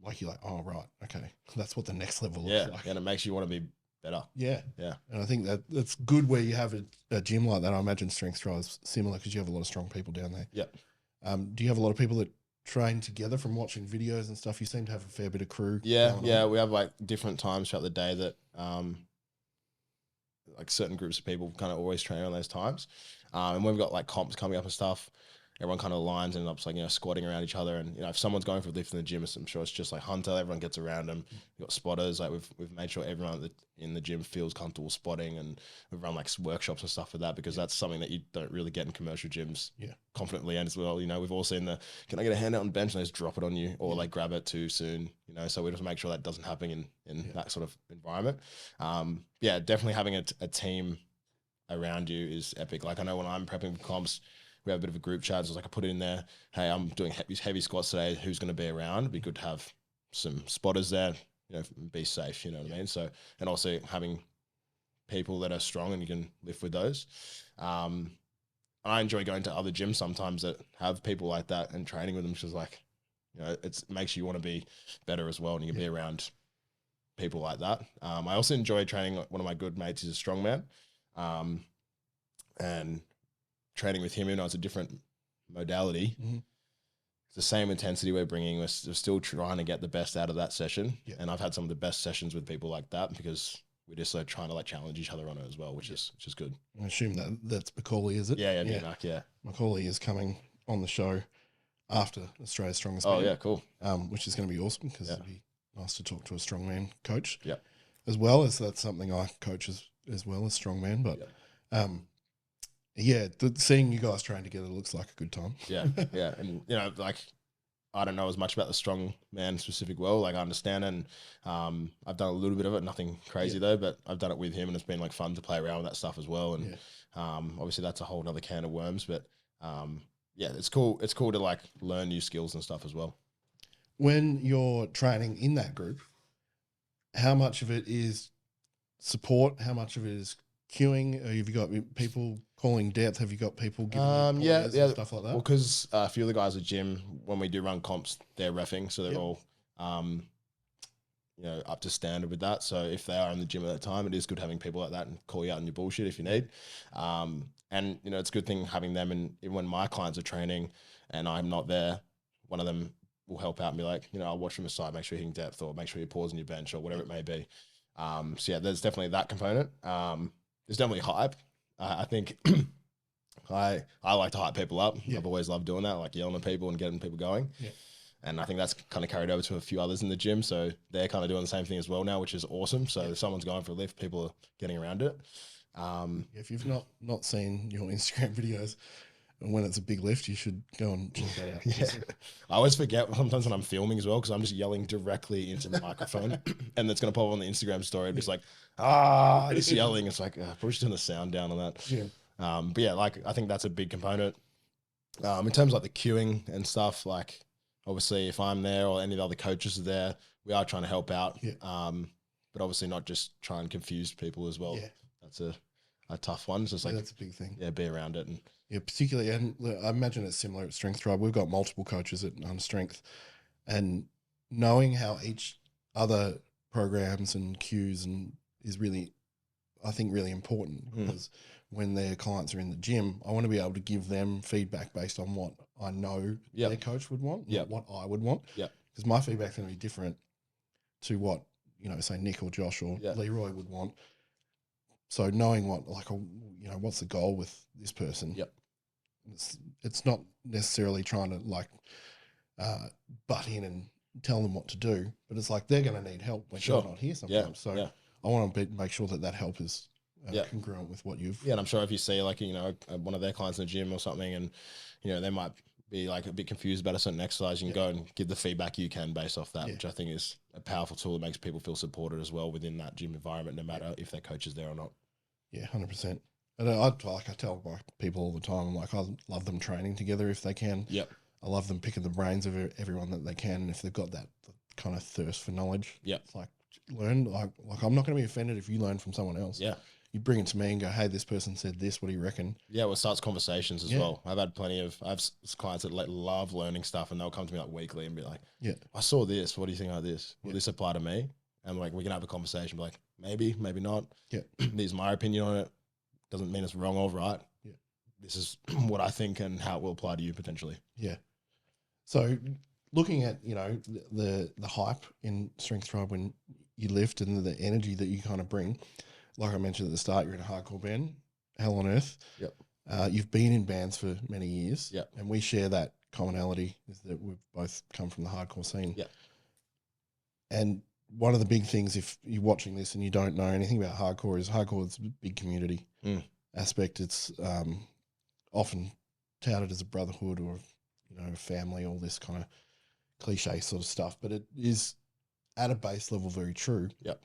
like you're like, oh, right, okay. That's what the next level looks like. And it makes you want to be better. Yeah. Yeah. And I think that's good where you have a gym like that. I imagine Strength Drive's similar because you have a lot of strong people down there. Yeah. Do you have a lot of people that train together from watching videos and stuff? You seem to have a fair bit of crew. Yeah, going yeah. on. We have like different times throughout the day that like certain groups of people kind of always train on those times. And when we've got like comps coming up and stuff, everyone kind of lines and up like, you know, squatting around each other. And, you know, if someone's going for a lift in the gym, I'm sure it's just like Hunter, everyone gets around them. We've got spotters. Like we've made sure everyone in the gym feels comfortable spotting, and we've run like workshops and stuff for that, because that's something that you don't really get in commercial gyms confidently. And as well, you know, we've all seen can I get a hand out on the bench, and they just drop it on you, or like grab it too soon, you know, so we just make sure that doesn't happen in that sort of environment. Yeah, definitely having a team around you is epic. Like I know when I'm prepping for comps, we have a bit of a group chat. So it's like I put it in there, hey, I'm doing heavy squats today. Who's going to be around? It'd be good to have some spotters there, you know, be safe, you know what I mean? So, and also having people that are strong and you can lift with those. I enjoy going to other gyms sometimes that have people like that and training with them, which is like, you know, it makes you want to be better as well, and you can be around people like that. I also enjoy training. One of my good mates is a strongman, and training with him, even though it's a different modality, it's the same intensity we're bringing. We're still trying to get the best out of that session. And I've had some of the best sessions with people like that, because we're just trying to like challenge each other on it as well, which is good. I assume that's Macaulay, is it? Yeah, Mark, yeah. Macaulay is coming on the show after Australia's Strongest Oh Man. yeah, cool. Which is going to be awesome, because it'd be nice to talk to a strongman coach. Yeah. As well as that's something I coach as well as strongman, but seeing you guys train together looks like a good time. Yeah, yeah. And, you know, like, I don't know as much about the strong man specific world. Like, I understand, and I've done a little bit of it, nothing crazy though, but I've done it with him, and it's been like fun to play around with that stuff as well. And obviously that's a whole nother can of worms, but yeah, it's cool. It's cool to like learn new skills and stuff as well. When you're training in that group, how much of it is support? How much of it is queuing? Have you got people calling depth? Have you got people giving stuff like that? Well, because a few of the guys at gym, when we do run comps, they're reffing, so they're all you know, up to standard with that. So if they are in the gym at that time, it is good having people like that and call you out on your bullshit if you need. And you know, it's a good thing having them. And even when my clients are training and I'm not there, one of them will help out and be like, you know, I'll watch from the side, make sure you're hitting depth, or make sure you're pausing your bench, or whatever it may be. So yeah, there's definitely that component. There's definitely hype. I think I like to hype people up. I've always loved doing that, like yelling at people and getting people going. And I think that's kind of carried over to a few others in the gym. So they're kind of doing the same thing as well now, which is awesome. So if someone's going for a lift, people are getting around it. If you've not seen your Instagram videos, and when it's a big lift, you should go and check that out. I always forget sometimes when I'm filming as well, because I'm just yelling directly into the microphone, and it's going to pop on the Instagram story. Just like, just yelling. It's like, probably just turn the sound down on that. But yeah, like, I think that's a big component. In terms of like the queuing and stuff, like, obviously if I'm there or any of the other coaches are there, we are trying to help out. But obviously not just try and confuse people as well. That's a tough one. So it's like, that's a big thing. Be around it. And particularly, and I imagine it's similar at Strength Tribe. We've got multiple coaches at Strength, and knowing how each other programs and cues and is really, I think, really important, because when their clients are in the gym, I want to be able to give them feedback based on what I know their coach would want, not what I would want. Because my feedback's going to be different to what, you know, say Nick or Josh or Leroy would want. So knowing what, like, you know, what's the goal with this person? It's not necessarily trying to like butt in and tell them what to do, but it's like they're going to need help when you're not here sometimes. So I want to make sure that help is congruent with what you've. Yeah, and I'm sure if you see like, you know, one of their clients in the gym or something, and you know they might be like a bit confused about a certain exercise, you can go and give the feedback you can based off that, which I think is a powerful tool that makes people feel supported as well within that gym environment, no matter if their coach is there or not. Yeah, 100%. And I tell my people all the time, I'm like, I love them training together if they can. I love them picking the brains of everyone that they can, and if they've got that kind of thirst for knowledge, it's like learn. Like I'm not going to be offended if you learn from someone else. You bring it to me and go, hey, this person said this. What do you reckon? Yeah, well, it starts conversations as well. I've had I have clients that love learning stuff, and they'll come to me like weekly and be like, I saw this. What do you think of this? Will this apply to me? And like, we can have a conversation, be like, maybe not. This is my opinion on it. Doesn't mean it's wrong or right. This is what I think and how it will apply to you potentially. So looking at, you know, the hype in Strength Tribe when you lift and the energy that you kind of bring, like I mentioned at the start, you're in a hardcore band, Hell on Earth. Yep. You've been in bands for many years. Yep. And we share that commonality is that we've both come from the hardcore scene. Yep. And one of the big things, if you're watching this and you don't know anything about hardcore, is hardcore is a big community aspect. It's often touted as a brotherhood or, you know, a family, all this kind of cliche sort of stuff. But it is at a base level very true. Yep.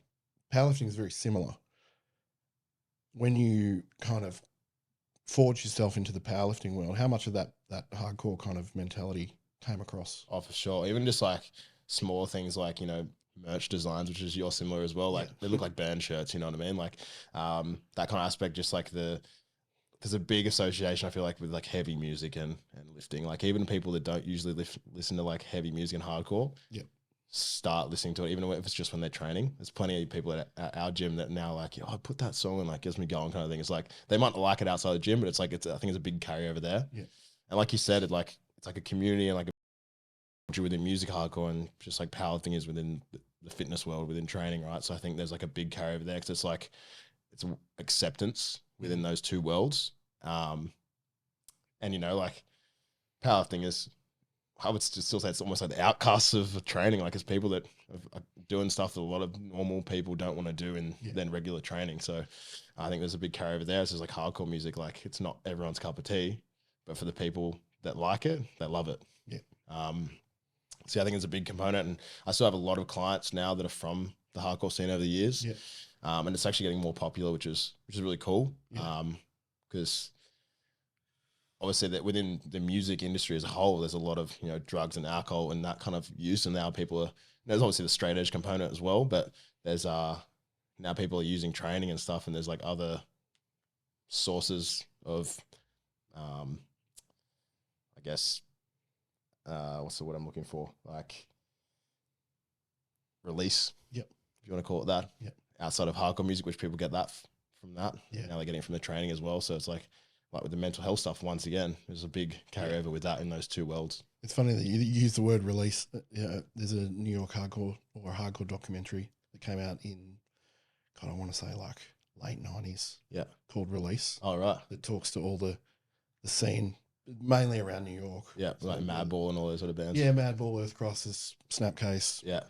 Powerlifting is very similar. When you kind of forge yourself into the powerlifting world, how much of that hardcore kind of mentality came across? Oh, for sure. Even just like small things like, you know, merch designs, which is you're similar as well. Like they look like band shirts, you know what I mean? Like that kind of aspect, just like there's a big association, I feel like, with like heavy music and lifting. Like even people that don't usually listen to like heavy music and hardcore, start listening to it, even if it's just when they're training. There's plenty of people at our gym that now like, oh, I put that song and like gets me going kind of thing. It's like they might not like it outside the gym, but it's like I think it's a big carryover there. Yeah. And like you said, it's like a community and like a within music hardcore, and just like powerlifting is within the fitness world, within training, right? So I think there's like a big carryover there because it's like it's acceptance within those two worlds. And you know, like powerlifting is, I would still say it's almost like the outcasts of training. Like it's people that are doing stuff that a lot of normal people don't want to do in then regular training. So I think there's a big carryover there. It's just like hardcore music. Like it's not everyone's cup of tea, but for the people that like it, they love it. Yeah. So I think it's a big component, and I still have a lot of clients now that are from the hardcore scene over the years. Yeah. And it's actually getting more popular, which is really cool. Because obviously that within the music industry as a whole, there's a lot of, you know, drugs and alcohol and that kind of use. And now people are, there's obviously the straight edge component as well, but there's now people are using training and stuff, and there's like other sources of, I guess, what's the word I'm looking for? Like release. Yep. If you want to call it that. Yep. Outside of hardcore music, which people get that from that. Yeah. Now they're getting it from the training as well. So it's like with the mental health stuff, once again, there's a big carryover with that in those two worlds. It's funny that you use the word release. There's a New York hardcore or a hardcore documentary that came out in, God, I want to say like late 90s. Yeah. Called Release. Oh, right. That talks to all the scene, mainly around New York. Yeah, like Madball and all those sort of bands. Yeah, Madball, Earth Crisis, Snapcase. Yeah.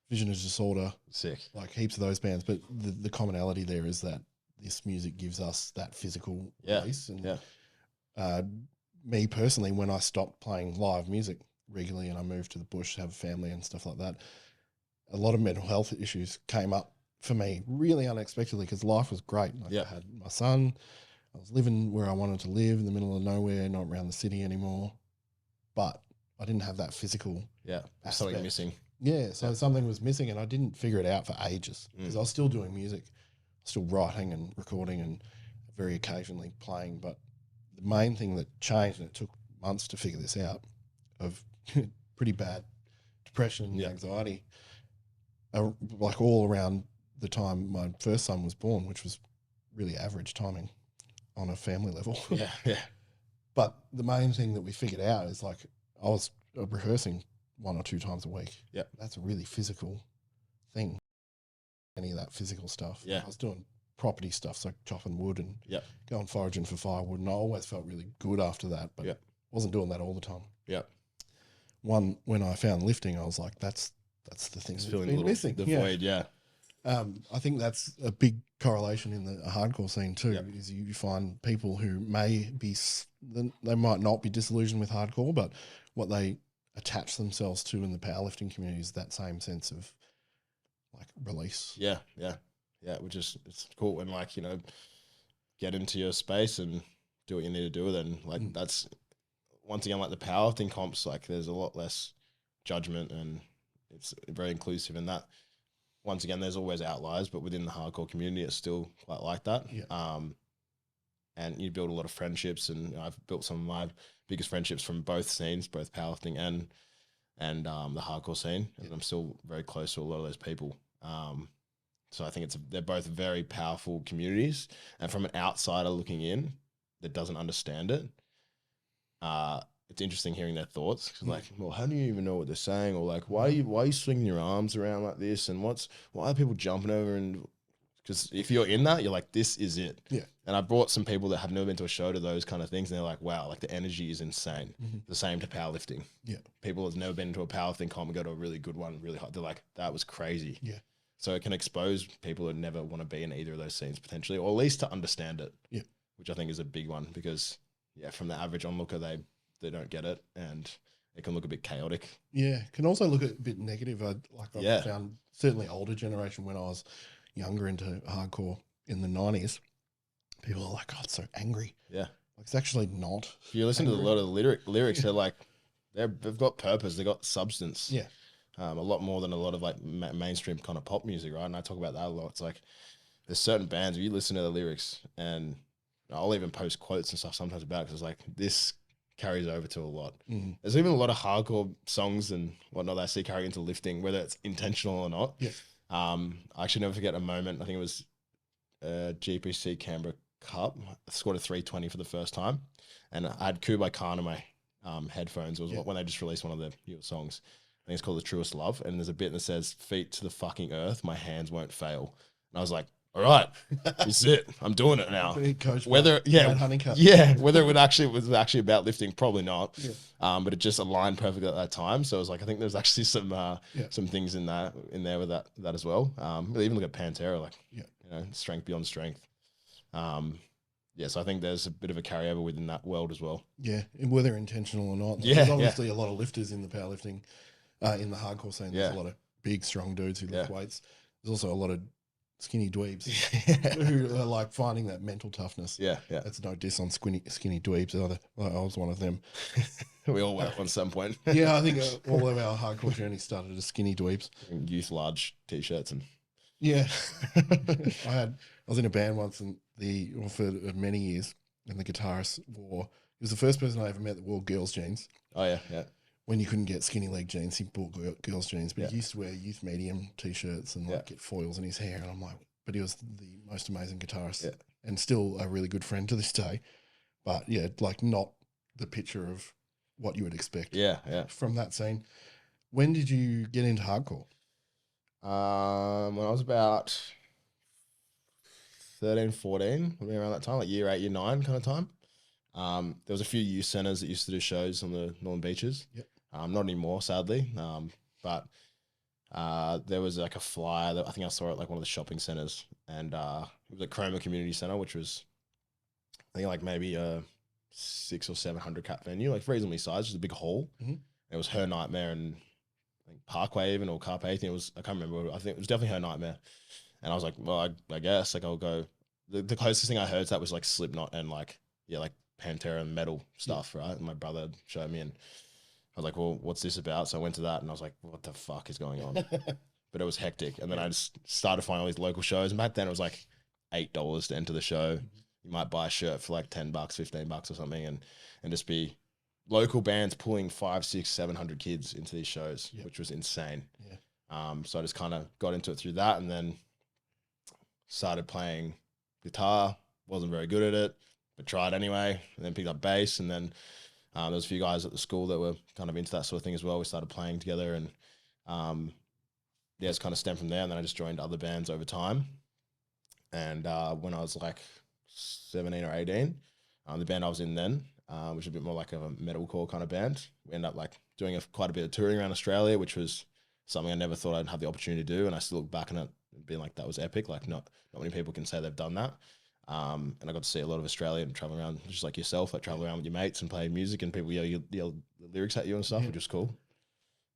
Vision of Disorder. Sick. Like heaps of those bands. But the commonality there is that this music gives us that physical release. And me personally, when I stopped playing live music regularly and I moved to the bush to have a family and stuff like that, a lot of mental health issues came up for me really unexpectedly because life was great. Like I had my son. I was living where I wanted to live in the middle of nowhere, not around the city anymore. But I didn't have that physical something missing. Yeah, so something was missing and I didn't figure it out for ages because I was still doing music, still writing and recording and very occasionally playing. But the main thing that changed, and it took months to figure this out, of pretty bad depression and anxiety, like all around the time my first son was born, which was really average timing on a family level. Yeah. But the main thing that we figured out is like I was rehearsing 1 or 2 times a week. Yeah. That's a really physical thing. Any of that physical stuff. Yeah. I was doing property stuff, so chopping wood and going foraging for firewood. And I always felt really good after that, but wasn't doing that all the time. Yeah. When I found lifting, I was like, that's the thing that's been missing. The void, I think that's a big correlation in the hardcore scene too, is you find people who they might not be disillusioned with hardcore, but what they attach themselves to in the powerlifting community is that same sense of like release. Yeah, which is, it's cool. And like, you know, get into your space and do what you need to do with it. And like that's, once again, like the powerlifting comps, like there's a lot less judgment and it's very inclusive in that. Once again, there's always outliers, but within the hardcore community, it's still quite like that. Yeah. And you build a lot of friendships, and I've built some of my biggest friendships from both scenes, both powerlifting and the hardcore scene. And I'm still very close to a lot of those people. So I think they're both very powerful communities. And from an outsider looking in that doesn't understand it, it's interesting hearing their thoughts. 'Cause like, well, how do you even know what they're saying? Or like, why are you swinging your arms around like this? And why are people jumping over? And because if you're in that, you're like, this is it. Yeah. And I brought some people that have never been to a show to those kind of things, and they're like, wow, like the energy is insane. The same to powerlifting. Yeah. People have never been to a powerlifting comp and go to a really good one, really hot. They're like, that was crazy. Yeah. So it can expose people who never want to be in either of those scenes potentially, or at least to understand it. Yeah. Which I think is a big one because, yeah, from the average onlooker, they don't get it, and it can look a bit chaotic. Yeah. Can also look a bit negative. I've Yeah. found certainly older generation when I was younger into hardcore in the 90s, people are like, oh, it's so angry. Yeah. Like, it's actually not. If you listen angry. to a lot of the lyrics, they're like, they've got purpose, they've got substance. Yeah. A lot more than a lot of like mainstream kind of pop music, right? And I talk about that a lot. It's like there's certain bands where you listen to the lyrics, and I'll even post quotes and stuff sometimes about it because it's like this carries over to a lot. There's even a lot of hardcore songs and whatnot that I see carry into lifting, whether it's intentional or not. Yeah. I actually never forget a moment. I think it was GPC Canberra Cup. I scored a 320 for the first time, and I had Kublai Khan on my headphones. It was when they just released one of their newer songs. I think it's called The Truest Love, and there's a bit that says, "Feet to the fucking earth, my hands won't fail." And I was like, all right, this is it. I'm doing it now. Whether whether it was actually about lifting, probably not. Yeah. But it just aligned perfectly at that time. So it was like, I think there's actually some things in there with that as well. But even look at Pantera, like you know, strength beyond strength. So I think there's a bit of a carryover within that world as well. Yeah, and whether intentional or not. Yeah, There's obviously a lot of lifters in the powerlifting, in the hardcore scene. There's a lot of big, strong dudes who lift weights. There's also a lot of skinny dweebs who are like finding that mental toughness. Yeah. That's no diss on skinny dweebs either. I was one of them. We all were at some point. Yeah, I think all of our hardcore journey started as skinny dweebs. Youth large t-shirts and yeah. I was in a band once for many years, and the guitarist wore. He was the first person I ever met that wore girls' jeans. Oh yeah. When you couldn't get skinny leg jeans, he bought girls' jeans, but he used to wear youth medium t-shirts and like get foils in his hair. And I'm like, but he was the most amazing guitarist and still a really good friend to this day. But yeah, like not the picture of what you would expect. Yeah. From that scene. When did you get into hardcore? When I was about 13, 14, maybe around that time, like year 8, year 9 kind of time. There was a few youth centers that used to do shows on the Northern Beaches. Yep. Not anymore, sadly. But there was like a flyer that I think I saw at like one of the shopping centers, and it was at Cromer Community Center, which was I think like maybe a 600 or 700 cap venue, like reasonably sized, just a big hall. It was Her Nightmare and I think Parkway even or Carpe. I can't remember. I think it was definitely Her Nightmare. And I was like, well, I guess like I'll go. The closest thing I heard to that was like Slipknot and like Pantera and metal stuff, right? And my brother showed me, and I was like, well, what's this about? So I went to that, and I was like, what the fuck is going on? But it was hectic. And then I just started finding all these local shows, and back then it was like $8 to enter the show. You might buy a shirt for like $10, $15 or something, and just be local bands pulling 500, 600, 700 kids into these shows, which was insane. So I just kind of got into it through that, and then started playing guitar. Wasn't very good at it, but tried anyway, and then picked up bass. And then there was a few guys at the school that were kind of into that sort of thing as well. We started playing together, and it's kind of stemmed from there. And then I just joined other bands over time. And when I was like 17 or 18, the band I was in then, which was a bit more like a metalcore kind of band, we ended up like doing quite a bit of touring around Australia, which was something I never thought I'd have the opportunity to do. And I still look back on it and being like, that was epic. Like not many people can say they've done that. And I got to see a lot of Australia and travel around just like yourself, like travel around with your mates and play music, and people yell the lyrics at you and stuff, which was cool.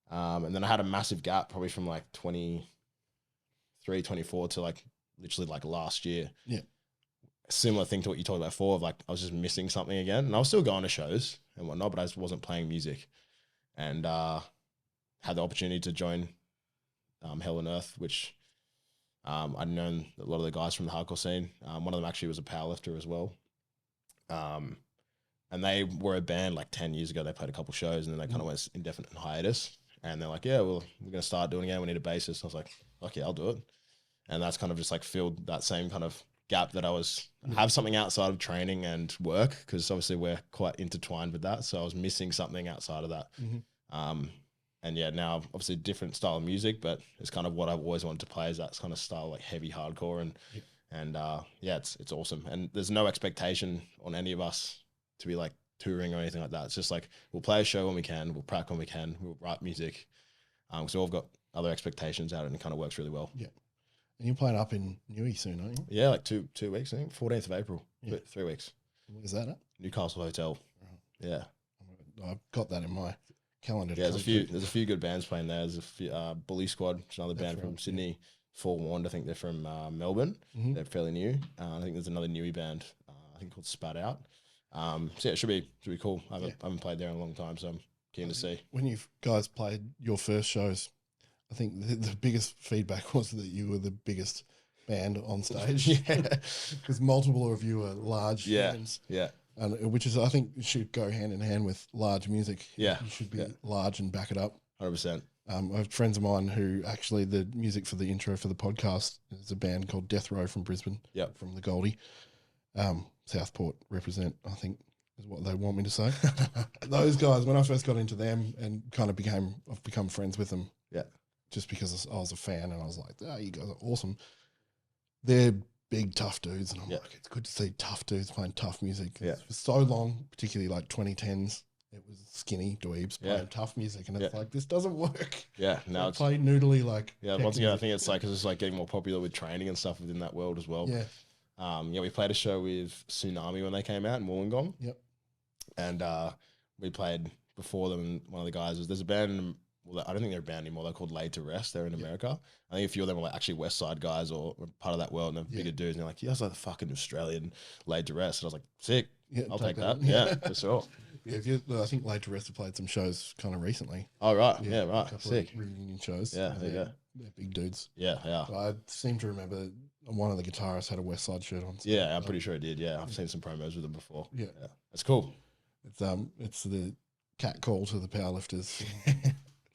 And then I had a massive gap probably from like 23, 24 to like literally like last year. Yeah. A similar thing to what you talked about before, of like I was just missing something again, and I was still going to shows and whatnot, but I just wasn't playing music. And had the opportunity to join Hell on Earth, which I'd known a lot of the guys from the hardcore scene. One of them actually was a powerlifter as well. And they were a band like 10 years ago. They played a couple shows, and then they kind of went indefinite hiatus. And they're like, yeah, well, we're going to start doing it again. We need a bassist. I was like, okay, I'll do it. And that's kind of just like filled that same kind of gap that I was have something outside of training and work, because obviously we're quite intertwined with that. So I was missing something outside of that. And yeah, now obviously different style of music, but it's kind of what I've always wanted to play, is that kind of style, like heavy hardcore. And yeah, it's awesome. And there's no expectation on any of us to be like touring or anything like that. It's just like, we'll play a show when we can, we'll practice when we can, we'll write music. So we've got other expectations out, and it kind of works really well. Yeah. And you're playing up in Newey soon, aren't you? Yeah, like two weeks, I think. 14th of April. Yeah. 3 weeks. Where's that at? Newcastle Hotel. Yeah. I've got that in my calendar. Yeah, there's a few good bands playing there. There's a few, Bully Squad, which is another band from Sydney. Forewarned, I think they're from Melbourne. They're fairly new. I think there's another Newey band, I think called Spat Out. So yeah, it should be cool. I haven't played there in a long time, so I'm keen to see. When you guys played your first shows, I think the biggest feedback was that you were the biggest band on stage. Yeah, because multiple of you are large bands. Yeah. And which is, I think, should go hand in hand with large music. Yeah. You should be large and back it up. 100%. I have friends of mine who actually, the music for the intro for the podcast is a band called Death Row from Brisbane. Yeah. From the Goldie. Southport represent, I think, is what they want me to say. Those guys, when I first got into them and kind of I've become friends with them. Yeah. Just because I was a fan and I was like, oh, you guys are awesome. They're big, tough dudes. And I'm like, it's good to see tough dudes playing tough music. Yeah. For so long, particularly like 2010s, it was skinny dweebs playing tough music. And it's like, this doesn't work. Yeah. Now it's play noodly like. Yeah. Once again, I think it's like, cause it's like getting more popular with training and stuff within that world as well. Yeah. Yeah, we played a show with Tsunami when they came out in Wollongong. Yep. And we played before them, and one of the guys there's a band, well, I don't think they're a band anymore, they're called Laid to Rest, they're in America. I think a few of them were like actually West Side guys or part of that world, and they're bigger dudes, and they're like, you guys are the fucking Australian Laid to Rest. And I was like, sick, I'll take that. Yeah, for sure. Yeah, I think Laid to Rest have played some shows kind of recently. Oh, right. Yeah, right. Sick. Reunion shows. Yeah, they're big dudes. Yeah, yeah. I seem to remember one of the guitarists had a West Side shirt on. So yeah, I'm pretty sure it did. Yeah, I've seen some promos with them before. Yeah. That's cool. It's the cat call to the powerlifters,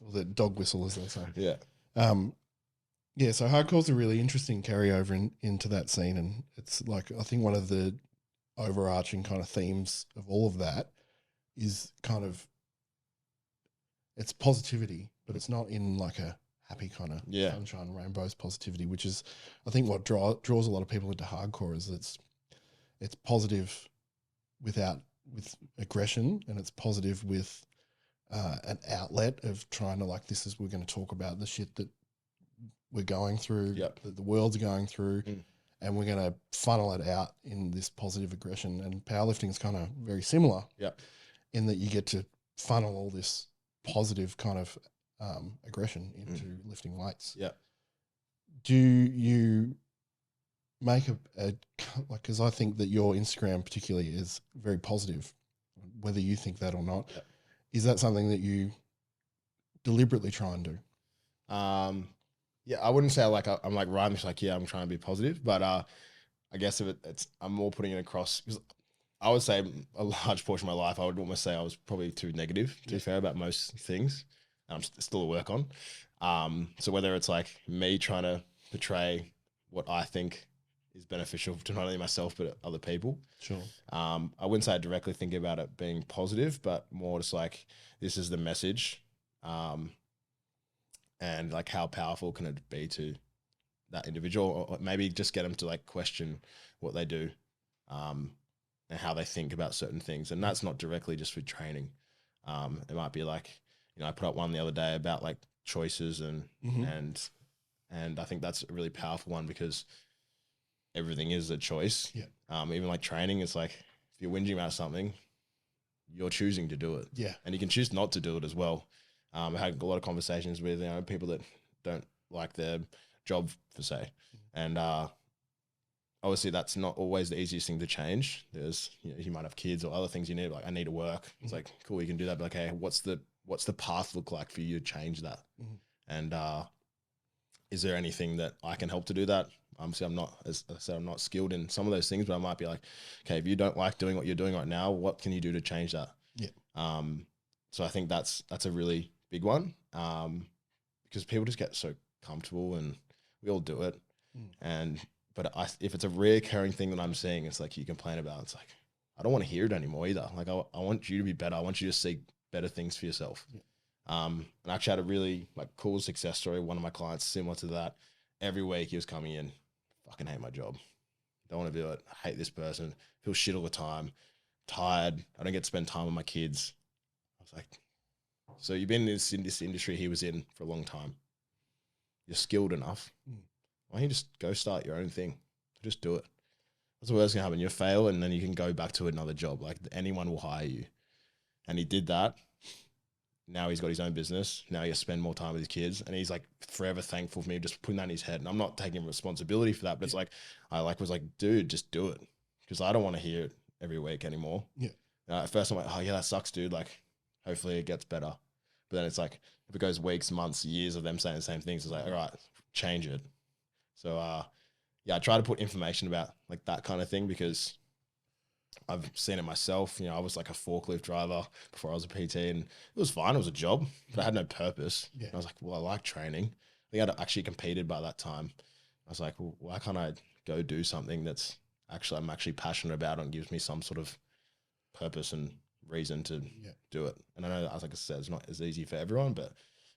or the dog whistle, as they say. Yeah. Yeah, so hardcore's a really interesting carryover into that scene, and it's like, I think one of the overarching kind of themes of all of that is kind of, it's positivity, but it's not in like a happy kind of sunshine and rainbows positivity, which is, I think, what draws a lot of people into hardcore, is it's positive with aggression, and it's positive with an outlet of trying to, like, we're going to talk about the shit that we're going through, that the world's going through, and we're going to funnel it out in this positive aggression. And powerlifting is kind of very similar in that you get to funnel all this positive kind of aggression into lifting weights. Yeah. Do you make because I think that your Instagram particularly is very positive, whether you think that or not. Yeah. Is that something that you deliberately try and do? Yeah, I wouldn't say like I'm like rhyming like, I'm trying to be positive, but I guess if I'm more putting it across, because I would say a large portion of my life, I would almost say I was probably too negative, to be fair, about most things. I'm still at work on. So whether it's like me trying to portray what I think is beneficial to not only myself but other people. Sure. I wouldn't say I directly think about it being positive, but more just like, this is the message. And like, how powerful can it be to that individual, or maybe just get them to like question what they do, and how they think about certain things. And that's not directly just with training. It might be like, I put up one the other day about like choices and I think that's a really powerful one, because everything is a choice. Yeah. Even like training, it's like, if you're whinging about something, you're choosing to do it. Yeah. And you can choose not to do it as well. I had a lot of conversations with people that don't like their job, per se, and obviously that's not always the easiest thing to change. There's you might have kids or other things you need. Like, I need to work. It's like, cool, you can do that. But like, hey, what's the path look like for you to change that? And is there anything that I can help to do that? Obviously, as I said, I'm not skilled in some of those things, but I might be like, okay, if you don't like doing what you're doing right now, what can you do to change that? Yeah. So I think that's a really big one, because people just get so comfortable, and we all do it. But But if it's a reoccurring thing that I'm seeing, it's like you complain about, it's like, I don't want to hear it anymore either. Like I want you to be better. I want you to seek better things for yourself. Yeah. And I actually had a really like cool success story. One of my clients similar to that. Every week he was coming in, fucking hate my job. Don't want to do it. I hate this person. Feel shit all the time. Tired. I don't get to spend time with my kids. I was like, so you've been in this industry he was in for a long time. You're skilled enough. Why don't you just go start your own thing? Just do it. That's the worst gonna happen. You'll fail and then you can go back to another job. Like anyone will hire you. And he did that. Now he's got his own business. Now he has to spend more time with his kids. And he's like forever thankful for me just putting that in his head. And I'm not taking responsibility for that, but it's like, I was like, dude, just do it. Because I don't want to hear it every week anymore. Yeah. At first I'm like, oh yeah, that sucks, dude. Like, hopefully it gets better. But then it's like, if it goes weeks, months, years of them saying the same things, it's like, all right, change it. So, yeah, I try to put information about like that kind of thing because I've seen it myself. You know, I was like a forklift driver before I was a PT and it was fine. It was a job, but I had no purpose. Yeah. And I was like, well, I like training. I think I'd actually competed by that time. I was like, well, why can't I go do something that's I'm actually passionate about and gives me some sort of purpose and reason to do it. And I know, as like I said, it's not as easy for everyone, but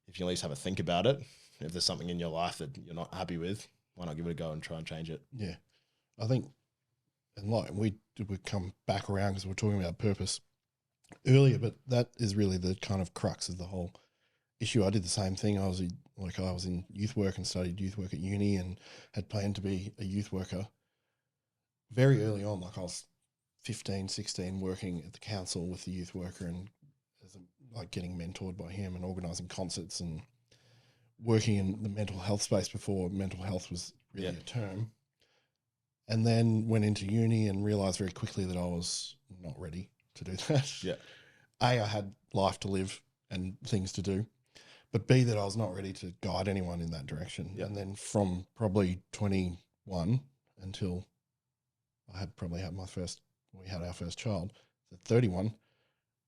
if you at least have a think about it, if there's something in your life that you're not happy with, why not give it a go and try and change it? Yeah. I think, and like we come back around because we're talking about purpose earlier, but that is really the kind of crux of the whole issue. I did the same thing. I was in youth work and studied youth work at uni and had planned to be a youth worker very early on. Like I was 15, 16 working at the council with the youth worker and like getting mentored by him and organising concerts and working in the mental health space before mental health was really a term. And then went into uni and realised very quickly that I was not ready to do that. Yeah. A, I had life to live and things to do, but B, that I was not ready to guide anyone in that direction. Yeah. And then from probably 21 until we had our first child, at 31,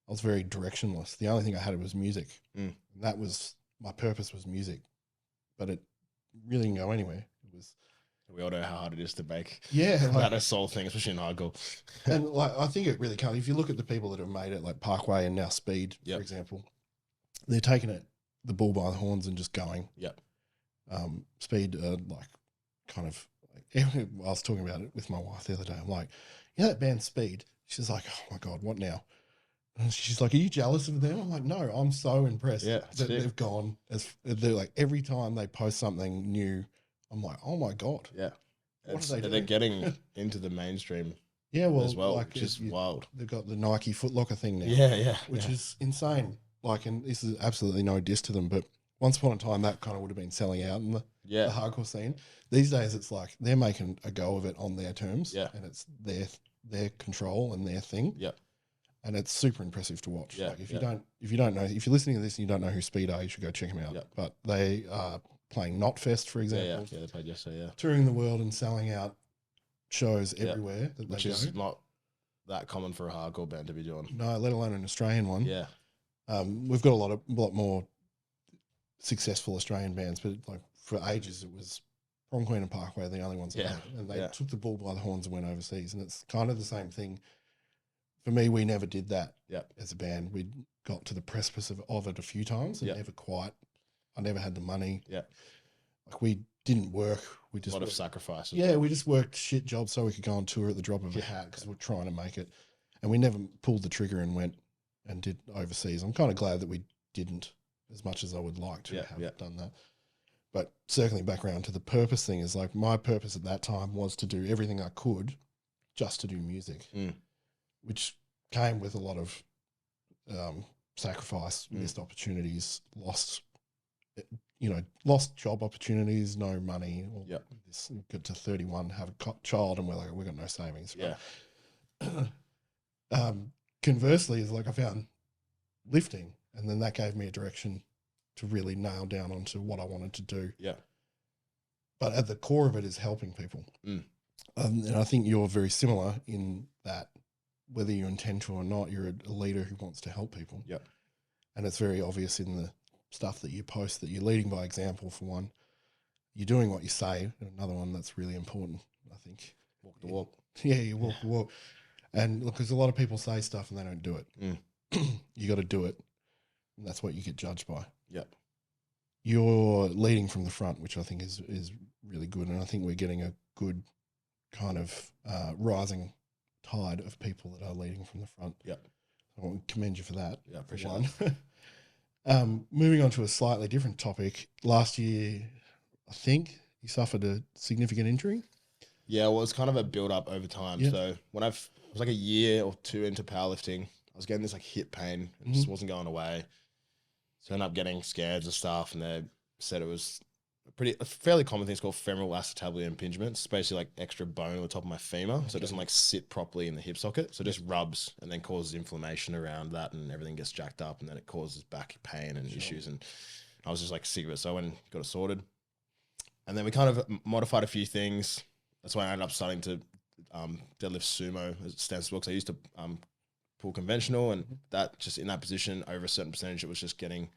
I was very directionless. The only thing I had was music. And that was, my purpose was music, but it really didn't go anywhere. We all know how hard it is to make that a soul thing, especially in hardcore. And like, I think it really can't. If you look at the people that have made it, like Parkway and now Speed, for example, they're taking it the bull by the horns and just going. Yep. Speed, like, kind of. Like, I was talking about it with my wife the other day. I'm like, you know that band Speed? She's like, oh my god, what now? And she's like, are you jealous of them? I'm like, no, I'm so impressed that they've gone. They're like, every time they post something new, I'm like, oh my god, yeah. What are they doing? They're getting into the mainstream. Yeah, well, as well, like, which is wild. They've got the Nike Foot Locker thing now. Yeah, which is insane. Like, and this is absolutely no diss to them, but once upon a time, that kind of would have been selling out in the hardcore scene. These days, it's like they're making a go of it on their terms, and it's their control and their thing. Yeah, and it's super impressive to watch. Yeah, like if you don't know, if you're listening to this and you don't know who Speed are, you should go check them out. Yeah. But they are playing Knotfest, for example. Yeah, they played yesterday. Yeah, touring the world and selling out shows everywhere. Which is not that common for a hardcore band to be doing. No, let alone an Australian one. Yeah. We've got a lot more successful Australian bands, but like for ages it was Prom Queen and Parkway, the only ones that had it. And they took the bull by the horns and went overseas. And it's kind of the same thing. For me, we never did that as a band. We got to the precipice of it a few times and never quite. I never had the money. Yeah. Like we didn't work. We just a lot of sacrifices. Yeah, we just worked shit jobs so we could go on tour at the drop of a hat because we're trying to make it. And we never pulled the trigger and went and did overseas. I'm kind of glad that we didn't, as much as I would like to have done that. But circling back around to the purpose thing is like my purpose at that time was to do everything I could just to do music, which came with a lot of sacrifice, missed opportunities, lost job opportunities, no money. This get to 31, have a child, and we're like, we've got no savings. Yeah. Conversely, is like I found lifting, and then that gave me a direction to really nail down onto what I wanted to do. Yeah. But at the core of it is helping people. And I think you're very similar in that, whether you intend to or not, you're a leader who wants to help people. Yeah. And it's very obvious in the stuff that you post that you're leading by example, for one. you're doing what you say. Another one that's really important, I think. Walk the walk. Yeah, you walk the walk. And look, because a lot of people say stuff and they don't do it. You got to do it. And that's what you get judged by. Yep. You're leading from the front, which I think is really good. And I think we're getting a good kind of rising tide of people that are leading from the front. Yep. I want to commend you for that. Yeah, appreciate it. Moving on to a slightly different topic. Last year, I think you suffered a significant injury. Yeah, well, it's kind of a build up over time. Yeah. So when it was like a year or two into powerlifting, I was getting this like hip pain. It just wasn't going away. So I ended up getting scans and stuff, and they said it was a fairly common thing. It's called femoral acetabular impingement. It's basically like extra bone on the top of my femur, so it doesn't like sit properly in the hip socket. So it just rubs and then causes inflammation around that, and everything gets jacked up, and then it causes back pain and issues. And I was just like sick of it, so I went and got it sorted. And then we kind of modified a few things. That's why I ended up starting to deadlift sumo as it stands to. I used to pull conventional, and that just in that position over a certain percentage, it was just getting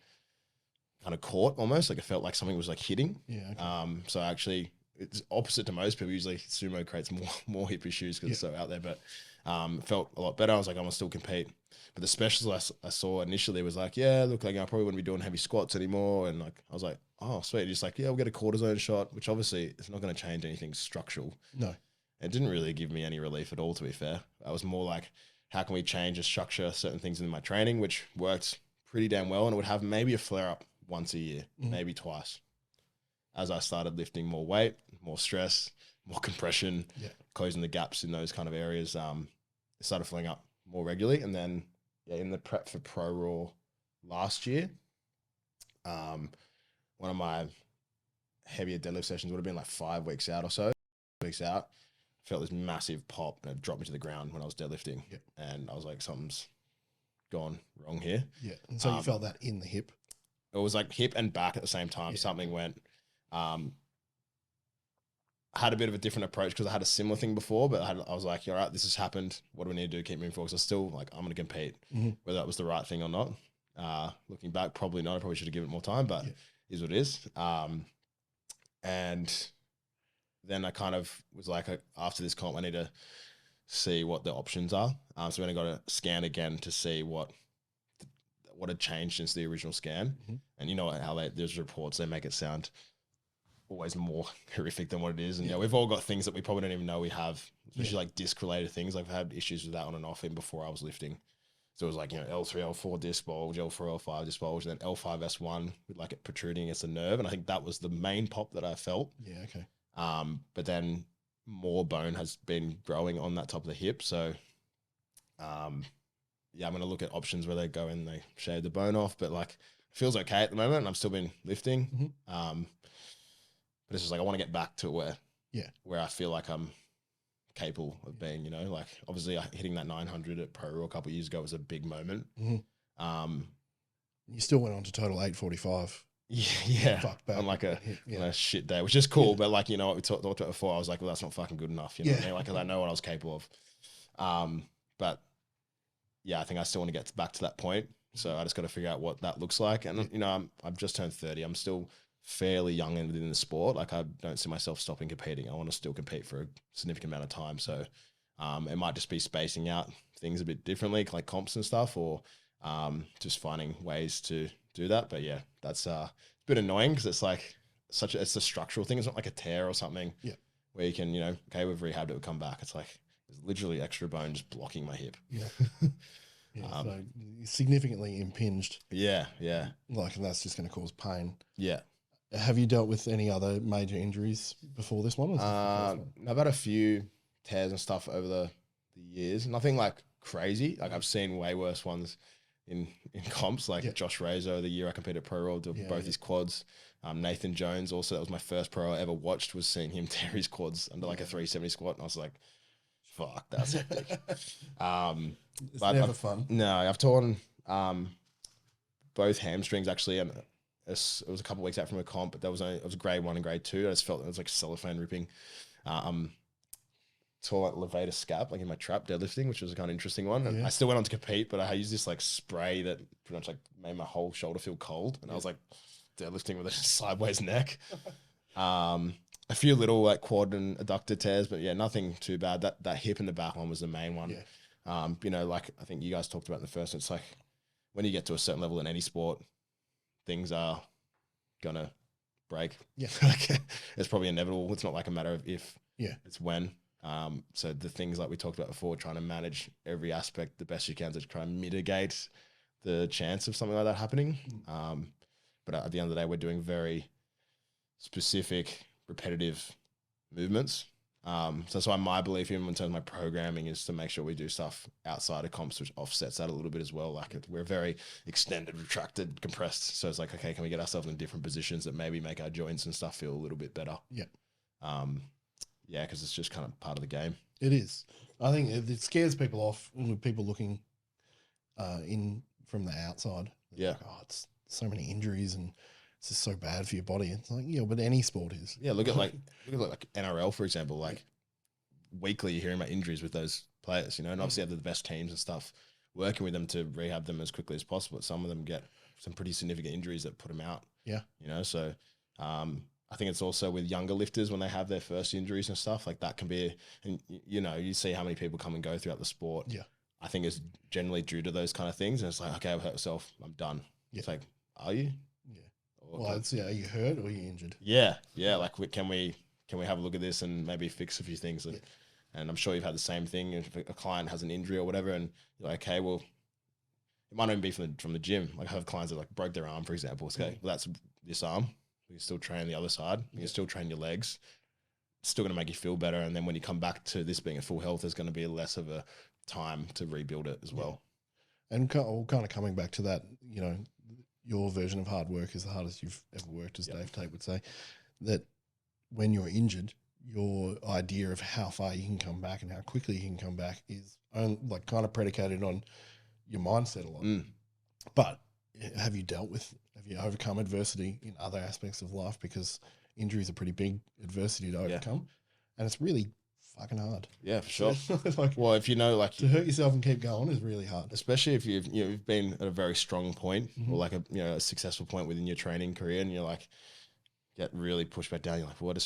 kind of caught almost. Like it felt like something was like hitting. Yeah. Okay. So actually, it's opposite to most people. Usually, sumo creates more hip issues because it's so out there. But it felt a lot better. I was like, I'm gonna still compete. But the specialist I saw initially was like, yeah, look, like I probably wouldn't be doing heavy squats anymore. And like I was like, oh, sweet. Just like, yeah, we'll get a cortisone shot, which obviously it's not going to change anything structural. No. It didn't really give me any relief at all, to be fair. I was more like, how can we change and structure certain things in my training, which worked pretty damn well. And it would have maybe a flare up once a year, maybe twice. As I started lifting more weight, more stress, more compression, closing the gaps in those kind of areas, it started flaring up more regularly. And then in the prep for Pro Raw last year, one of my heavier deadlift sessions would have been like 5 weeks out or so. Weeks out, felt this massive pop and it dropped me to the ground when I was deadlifting. And I was like, something's gone wrong here. Yeah. And so you felt that in the hip? It was like hip and back at the same time. Something went. I had a bit of a different approach because I had a similar thing before, but I was like, all right, this has happened. What do we need to do? Keep moving forward. So still like, I'm going to compete, whether that was the right thing or not. Looking back, probably not. I probably should have given it more time, but is what it is. And then I kind of was like, after this comp, I need to see what the options are. So then I got to scan again to see what had changed since the original scan. And you know how there's reports, they make it sound always more horrific than what it is. And we've all got things that we probably don't even know we have, especially like disc related things. I've had issues with that on and off even before I was lifting. So it was like, L3, L4 disc bulge, L4, L5 disc bulge, and then L5, S1 with like it protruding against the nerve. And I think that was the main pop that I felt. Yeah. Okay. But then more bone has been growing on that top of the hip. So, I'm going to look at options where they go and they shave the bone off, but like it feels okay at the moment. And I've still been lifting. But it's just like, I want to get back to where I feel like I'm capable of being, like obviously hitting that 900 at Pro Raw a couple of years ago was a big moment. You still went on to total 845. Yeah. Fuck back. On like a shit day, which is cool. But like, what we talked about before, I was like, well, that's not fucking good enough. What I mean? Like, cause I know what I was capable of. But yeah, I think I still want to get back to that point. So I just got to figure out what that looks like. And, I've just turned 30. I'm still fairly young within the sport. Like I don't see myself stopping competing. I want to still compete for a significant amount of time. So it might just be spacing out things a bit differently, like comps and stuff, or just finding ways to do that. But yeah, that's a bit annoying because it's like it's a structural thing. It's not like a tear or something where you can, okay, we've rehabbed it, we'll come back. It's like there's literally extra bone just blocking my hip. So significantly impinged. Yeah. Like, and that's just going to cause pain. Yeah. Have you dealt with any other major injuries before this one? I've had a few tears and stuff over the years. Nothing like crazy. Like I've seen way worse ones in comps. Like Josh Razor, the year I competed at Pro Raw, both his quads. Nathan Jones also, that was my first pro I ever watched, was seeing him tear his quads under like a 370 squat. And I was like, fuck, that's hectic. It's never fun. No, I've torn both hamstrings actually, and it was a couple of weeks out from a comp, but it was grade 1 and grade 2. I just felt it was like cellophane ripping. Tore like levator scap, like in my trap deadlifting, which was a kind of interesting one. And I still went on to compete, but I used this like spray that pretty much like made my whole shoulder feel cold. And I was like deadlifting with a sideways neck. A few little like quad and adductor tears, but yeah, nothing too bad. That hip in the back one was the main one. Yeah. You know, like I think you guys talked about in the first, it's like when you get to a certain level in any sport, things are gonna break. Yeah. Like it's probably inevitable. It's not like a matter of if, Yeah. it's when. So the things like we talked about before, trying to manage every aspect the best you can to try and mitigate the chance of something like that happening. But at the end of the day, we're doing very specific, repetitive movements. So that's why my belief in terms of my programming is to make sure we do stuff outside of comps, which offsets that a little bit as well. Like we're very extended, retracted, compressed. So it's like, okay, can we get ourselves in different positions that maybe make our joints and stuff feel a little bit better? Yeah. Yeah, because it's just kind of part of the game. It is. I think it scares people off with people looking in from the outside. Yeah. Like, oh, it's so many injuries and it's just so bad for your body. It's like, yeah, but any sport is. Yeah, look at like NRL, for example. Like weekly you're hearing about injuries with those players, you know, and obviously have the best teams and stuff working with them to rehab them as quickly as possible. But some of them get some pretty significant injuries that put them out. Yeah. You know, so I think it's also with younger lifters when they have their first injuries and stuff like that can be, and you know, you see how many people come and go throughout the sport. Yeah. I think it's generally due to those kind of things. And it's like, okay, I've hurt myself. I'm done. Yeah. It's like, are you? Yeah. Or Well, it's, are you hurt or are you injured? yeah. Yeah. Like, can we have a look at this and maybe fix a few things? And, and I'm sure you've had the same thing. If a client has an injury or whatever, and you're like, okay, well, it might not even be from the gym. Like I have clients that like broke their arm, for example. It's okay, well, that's this arm. You can still train the other side. You can still train your legs. It's still going to make you feel better. And then when you come back to this being a full health, there's going to be less of a time to rebuild it as well. And kind of coming back to that, you know, your version of hard work is the hardest you've ever worked, as Dave Tate would say. That when you're injured, your idea of how far you can come back and how quickly you can come back is like kind of predicated on your mindset a lot. But have you overcome adversity in other aspects of life? Because injury is a pretty big adversity to overcome, and it's really fucking hard. Yeah, for sure. Like, well, if you know, like to hurt yourself and keep going is really hard, especially if you've been at a very strong point or like a successful point within your training career, and you're like get really pushed back down. You're like, well,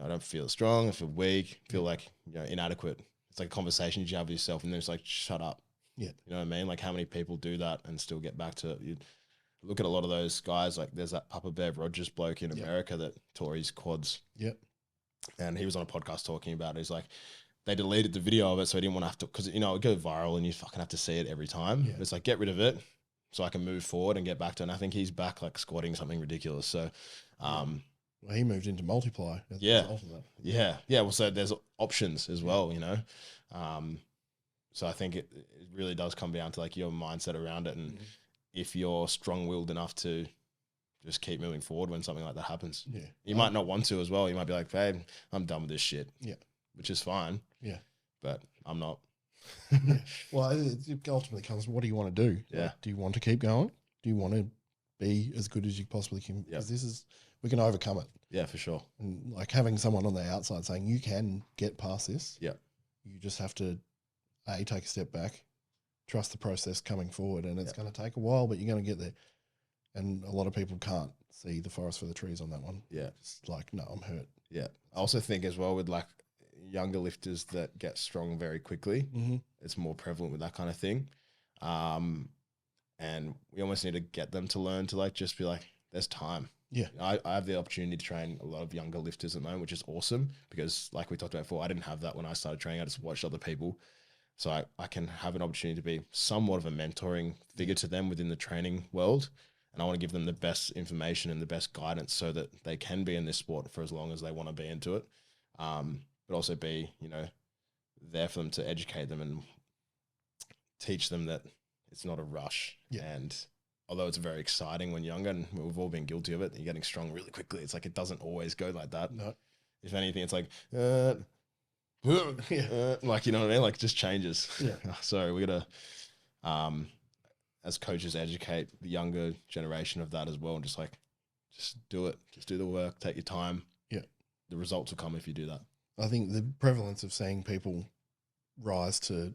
I don't feel strong. I feel weak. I feel like inadequate. It's like a conversation you have with yourself, and then it's like, shut up. Yeah, you know what I mean? Like how many people do that and still get back to you? Look at a lot of those guys. Like there's that Papa Bear Rogers bloke in America that tore his quads. Yep. And he was on a podcast talking about it. He's like, they deleted the video of it, so he didn't want to have to, because it would go viral and you fucking have to see it every time. Yeah. It's like, get rid of it so I can move forward and get back to it. And I think he's back like squatting something ridiculous. So, well, he moved into multiply. As yeah. A result of that. Yeah. Yeah. Well, so there's options as well, So I think it really does come down to like your mindset around it. And if you're strong-willed enough to just keep moving forward when something like that happens. Yeah. You might not want to as well. You might be like, babe, I'm done with this shit. Yeah. Which is fine. Yeah. But I'm not. Yeah. Well, it ultimately comes, what do you want to do? Yeah. Like, do you want to keep going? Do you want to be as good as you possibly can? Because we can overcome it. Yeah, for sure. And like having someone on the outside saying you can get past this. Yeah. You just have to take a step back, trust the process coming forward, and it's going to take a while, but you're going to get there. And a lot of people can't see the forest for the trees on that one. Yeah. It's like, no, I'm hurt. Yeah. I also think as well with like younger lifters that get strong very quickly, it's more prevalent with that kind of thing. And we almost need to get them to learn to like, just be like, there's time. Yeah. I have the opportunity to train a lot of younger lifters at the moment, which is awesome because like we talked about before, I didn't have that when I started training. I just watched other people. So I can have an opportunity to be somewhat of a mentoring figure to them within the training world. And I want to give them the best information and the best guidance so that they can be in this sport for as long as they want to be into it. But also be, there for them to educate them and teach them that it's not a rush. Yeah. And although it's very exciting when younger, and we've all been guilty of it, you're getting strong really quickly. It's like, it doesn't always go like that. No. If anything, it's like, like, you know what I mean? Like it just changes. Yeah. So we got to, as coaches, educate the younger generation of that as well. And just do it. Just do the work. Take your time. Yeah. The results will come if you do that. I think the prevalence of seeing people rise to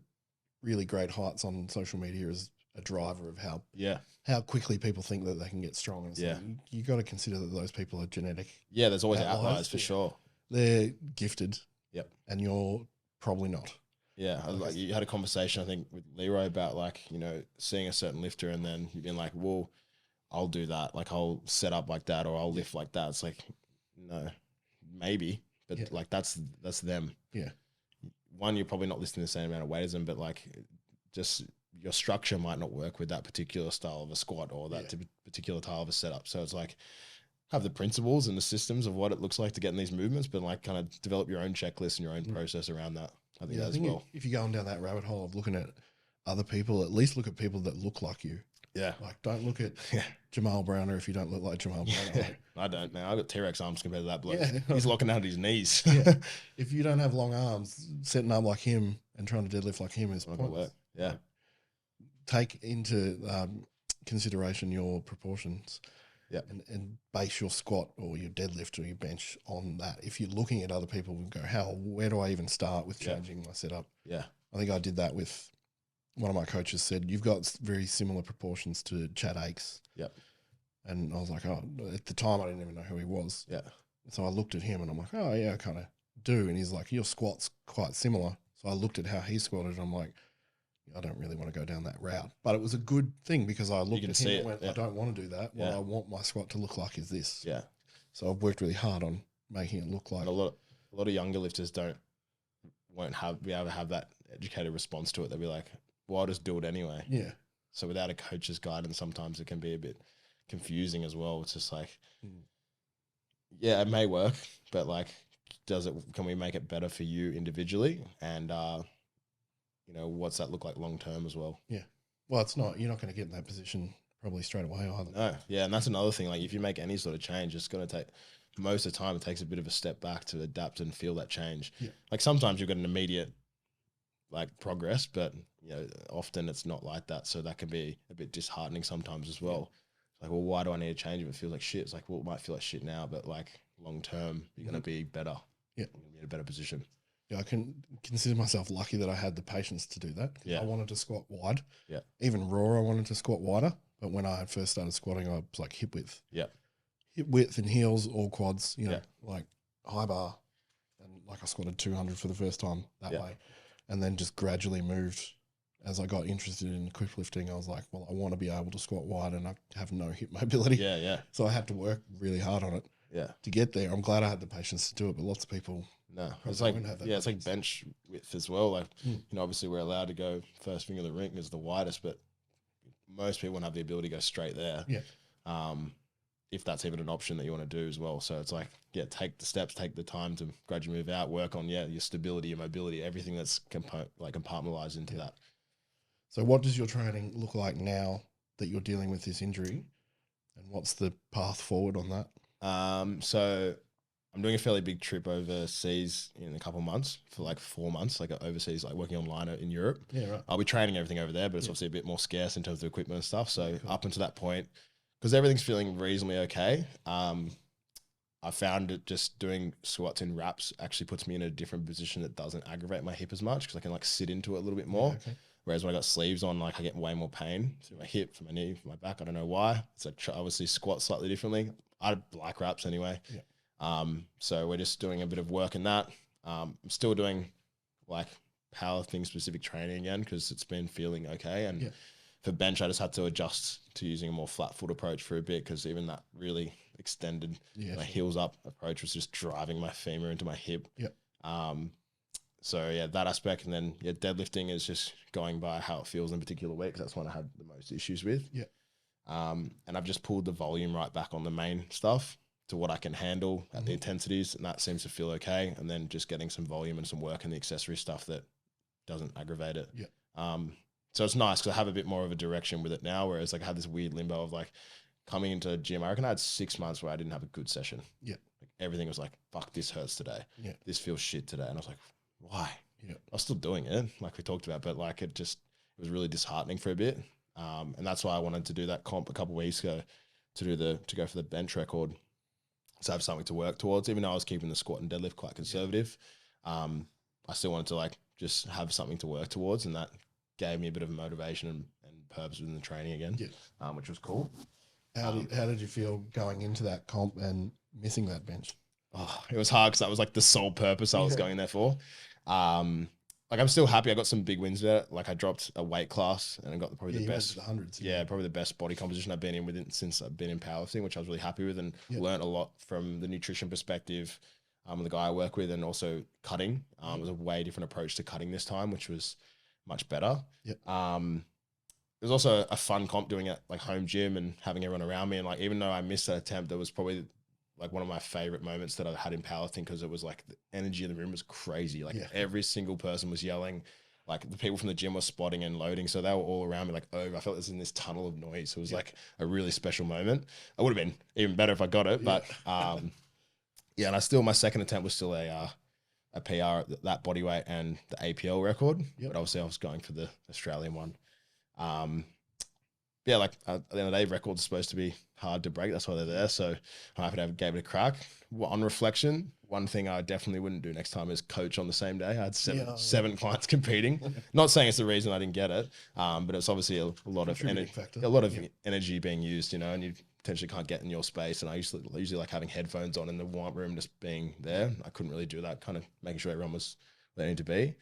really great heights on social media is a driver of how Yeah. quickly people think that they can get strong. And so Yeah. you got to consider that those people are genetic. Yeah, there's always Outliers, outliers for yeah. sure. They're gifted. Yep. And you're probably not. Yeah, like you had a conversation, I think, with Leroy about like, you know, seeing a certain lifter and then you've been like, well, I'll do that. Like I'll set up like that or I'll lift like that. It's like, no, maybe, but like that's them. Yeah. One, you're probably not lifting the same amount of weight as them, but like just your structure might not work with that particular style of a squat or that particular style of a setup. So it's like have the principles and the systems of what it looks like to get in these movements, but like kind of develop your own checklist and your own process around that. I think that as well. If you're going down that rabbit hole of looking at other people, at least look at people that look like you. Yeah. Like, don't look at Jamal Browner if you don't look like Jamal Browner. Yeah. I don't, man. I've got T-Rex arms compared to that bloke. Yeah. He's locking out his knees. Yeah. If you don't have long arms, setting up like him and trying to deadlift like him is not gonna work. Yeah. Take into consideration your proportions. Yeah. And base your squat or your deadlift or your bench on that. If you're looking at other people and go, where do I even start with changing my setup? Yeah. I think I did that with one of my coaches said, you've got very similar proportions to Chad Aikes. Yep. And I was like, oh, at the time I didn't even know who he was. Yeah. So I looked at him and I'm like, oh yeah, I kind of do. And he's like, your squat's quite similar. So I looked at how he squatted and I'm like, I don't really want to go down that route. But it was a good thing because I looked at him and went, I don't want to do that. What I want my squat to look like is this. Yeah. So I've worked really hard on making it look like. And a lot of younger lifters won't be able to have that educated response to it. They'll be like, well, I'll just do it anyway. Yeah. So without a coach's guidance, sometimes it can be a bit confusing as well. It's just like, yeah, it may work, but like, can we make it better for you individually? And, you know, what's that look like long term as well? Yeah. Well, you're not going to get in that position probably straight away either. No. Yeah. And that's another thing. Like if you make any sort of change, it's going to take, most of the time, it takes a bit of a step back to adapt and feel that change. Yeah. Like sometimes you've got an immediate like progress, but you know, often it's not like that. So that can be a bit disheartening sometimes as well. Yeah. Like, well, why do I need to change if it feels like shit? It's like, well, it might feel like shit now, but like long term, you're going to be better. Yeah. You're going to be in a better position. Yeah, I can consider myself lucky that I had the patience to do that. Yeah. I wanted to squat wide. Yeah. Even raw, I wanted to squat wider. But when I first started squatting, I was like hip width. Yeah. Hip width and heels, all quads, you know, like high bar. And like I squatted 200 for the first time that way. And then just gradually moved as I got interested in quick lifting. I was like, well, I want to be able to squat wide and I have no hip mobility. Yeah, yeah. So I had to work really hard on it. Yeah. To get there. I'm glad I had the patience to do it, but lots of people it's like it's like bench width as well. Like you know, obviously we're allowed to go first finger of the ring is the widest, but most people won't have the ability to go straight there. Yeah. If that's even an option that you want to do as well. So it's like, take the steps, take the time to gradually move out, work on your stability, your mobility, everything that's compartmentalized into that. So what does your training look like now that you're dealing with this injury, and what's the path forward on that? So I'm doing a fairly big trip overseas in a couple of months for like 4 months, like overseas, like working online in Europe. Yeah, right. I'll be training everything over there, but it's obviously a bit more scarce in terms of the equipment and stuff. So up until that point, because everything's feeling reasonably okay, I found that just doing squats in wraps actually puts me in a different position that doesn't aggravate my hip as much because I can like sit into it a little bit more. Yeah, okay. Whereas when I got sleeves on, like I get way more pain through my hip, from my knee, from my back. I don't know why. It's like obviously squat slightly differently. I like wraps anyway. Yeah. So we're just doing a bit of work in that. I'm still doing like powerlifting specific training again because it's been feeling okay. And for bench, I just had to adjust to using a more flat foot approach for a bit because even that really extended my heels up approach was just driving my femur into my hip. Yep. So yeah, that aspect, and then deadlifting is just going by how it feels in a particular week because that's one I had the most issues with. Yeah. And I've just pulled the volume right back on the main stuff to what I can handle at the intensities, and that seems to feel okay. And then just getting some volume and some work in the accessory stuff that doesn't aggravate it. Yeah. So it's nice because I have a bit more of a direction with it now, whereas like I had this weird limbo of like coming into gym. I reckon I had 6 months where I didn't have a good session. Yeah. Like everything was like, fuck, this hurts today. Yeah. This feels shit today. And I was like, why? Yeah. I was still doing it like we talked about, but like it was really disheartening for a bit. And that's why I wanted to do that comp a couple of weeks ago to go for the bench record. So I have something to work towards, even though I was keeping the squat and deadlift quite conservative. I still wanted to like just have something to work towards, and that gave me a bit of motivation and purpose within the training again, which was cool. How did you feel going into that comp and missing that bench? Oh, it was hard because that was like the sole purpose I was going there for. Like I'm still happy. I got some big wins there. Like I dropped a weight class and I got probably the best. The hundreds. Yeah, probably the best body composition I've been in since I've been in powerlifting, which I was really happy with, and learned a lot from the nutrition perspective. With the guy I work with, and also cutting. It was a way different approach to cutting this time, which was much better. Yep. It was also a fun comp doing it like home gym and having everyone around me. And like, even though I missed that attempt, that was probably like one of my favorite moments that I had in powerlifting, because it was like the energy in the room was crazy. Like every single person was yelling, like the people from the gym were spotting and loading. So they were all around me like, oh, I felt this in this tunnel of noise. So it was like a really special moment. It would have been even better if I got it, but and my second attempt was still a PR at that body weight and the APL record. But obviously I was going for the Australian one. Like at the end of the day, records are supposed to be hard to break. That's why they're there. So I'm happy to have gave it a crack. On reflection, one thing I definitely wouldn't do next time is coach on the same day. I had seven clients competing. Not saying it's the reason I didn't get it, but it's obviously a lot of energy being used, and you potentially can't get in your space. And I usually like having headphones on in the warm room, just being there. I couldn't really do that, kind of making sure everyone was where they need to be.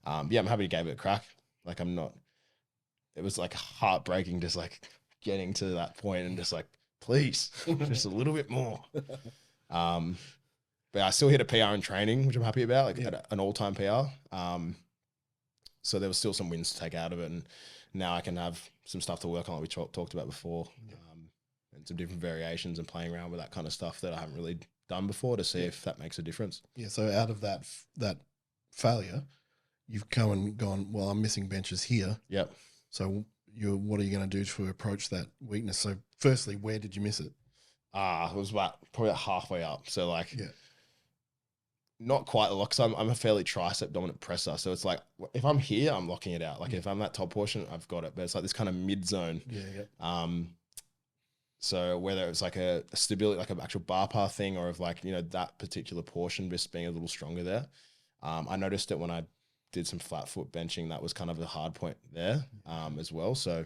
I'm happy to give it a crack. Like it was like heartbreaking just like getting to that point and just like, please, just a little bit more. But I still hit a PR in training, which I'm happy about, like an all-time PR. So there was still some wins to take out of it. And now I can have some stuff to work on, like we talked about before, and some different variations and playing around with that kind of stuff that I haven't really done before to see if that makes a difference. Yeah. So out of that failure, you've come and gone, well, I'm missing benches here. Yep. So what are you going to do to approach that weakness? So firstly, where did you miss it? It was probably halfway up. So like, not quite a lot, because I'm a fairly tricep dominant presser. So it's like, if I'm here, I'm locking it out. Like if I'm that top portion, I've got it. But it's like this kind of mid zone. So whether it's like a stability, like an actual bar path thing, or if like, that particular portion just being a little stronger there. I noticed it when I did some flat foot benching, that was kind of a hard point there as well. So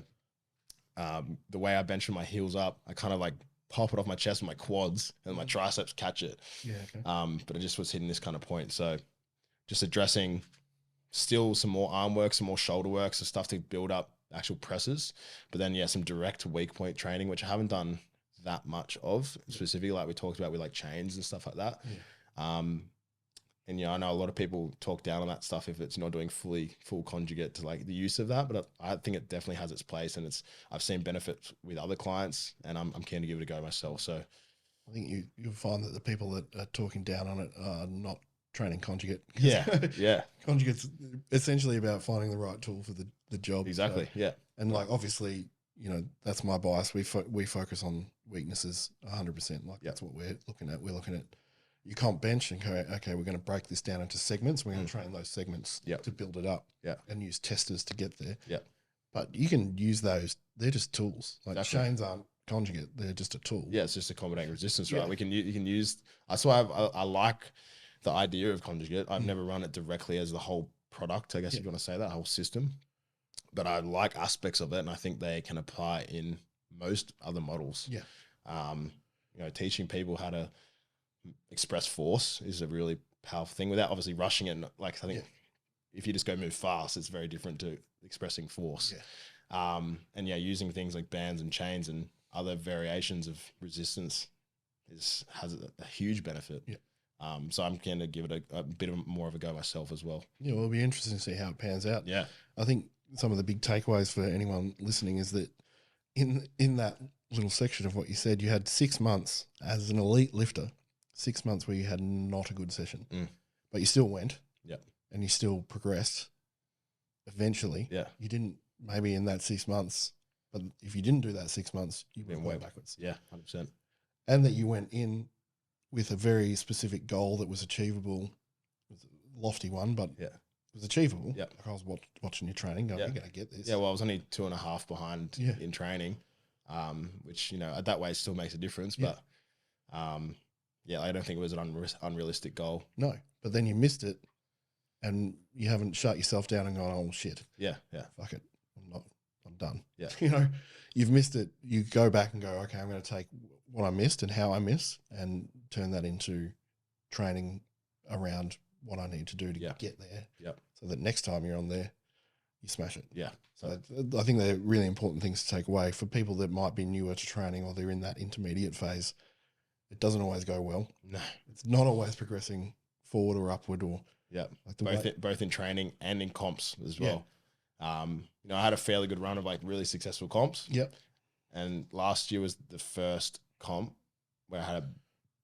the way I bench with my heels up, I kind of like pop it off my chest with my quads and my triceps catch it. But it just was hitting this kind of point. So just addressing still some more arm work, some more shoulder work, some stuff to build up actual presses. But then, some direct weak point training, which I haven't done that much of, specifically like we talked about with like chains and stuff like that. And I know a lot of people talk down on that stuff if it's not doing full conjugate to like the use of that, but I think it definitely has its place, and I've seen benefits with other clients, and I'm keen to give it a go myself. So I think you'll find that the people that are talking down on it are not training conjugate. Conjugate's essentially about finding the right tool for the job. Exactly. And like obviously, that's my bias. We focus on weaknesses 100%. Like that's what we're looking at. We're looking at you can't bench and go, okay, we're going to break this down into segments. We're going to train those segments to build it up and use testers to get there. But you can use those. They're just tools. Like chains aren't conjugate. They're just a tool. Yeah, it's just accommodating resistance, right? You can use, that's why I like the idea of conjugate. I've never run it directly as the whole product, I guess if you want to say that, whole system. But I like aspects of it, and I think they can apply in most other models. Teaching people how to express force is a really powerful thing without obviously rushing it. Like I think if you just go move fast, it's very different to expressing force. Using things like bands and chains and other variations of resistance has a huge benefit. So I'm going to give it a bit more of a go myself as well. Well, it'll be interesting to see how it pans out. I think some of the big takeaways for anyone listening is that in that little section of what you said, you had 6 months as an elite lifter, 6 months where you had not a good session, but you still went, and you still progressed. Eventually, you didn't maybe in that 6 months, but if you didn't do that 6 months, you went way backwards. 100%. And that you went in with a very specific goal that was achievable, it was a lofty one, but it was achievable. Like I was watching your training, going, "You're going to get this." Well, I was only 2.5 behind in training, which that way still makes a difference, but. I don't think it was an unrealistic goal. No, but then you missed it, and you haven't shut yourself down and gone, "Oh shit, fuck it, I'm I'm done. Yeah. You know, you've missed it. You go back and go, okay, I'm going to take what I missed and how I miss and turn that into training around what I need to do to get there. Yep. So that next time you're on there, you smash it. Yeah. So I think they're really important things to take away for people that might be newer to training or they're in that intermediate phase. It doesn't always go well. No. It's not always progressing forward or upward or like both in training and in comps as well. You know, I had a fairly good run of like really successful comps. Yep. And last year was the first comp where I had a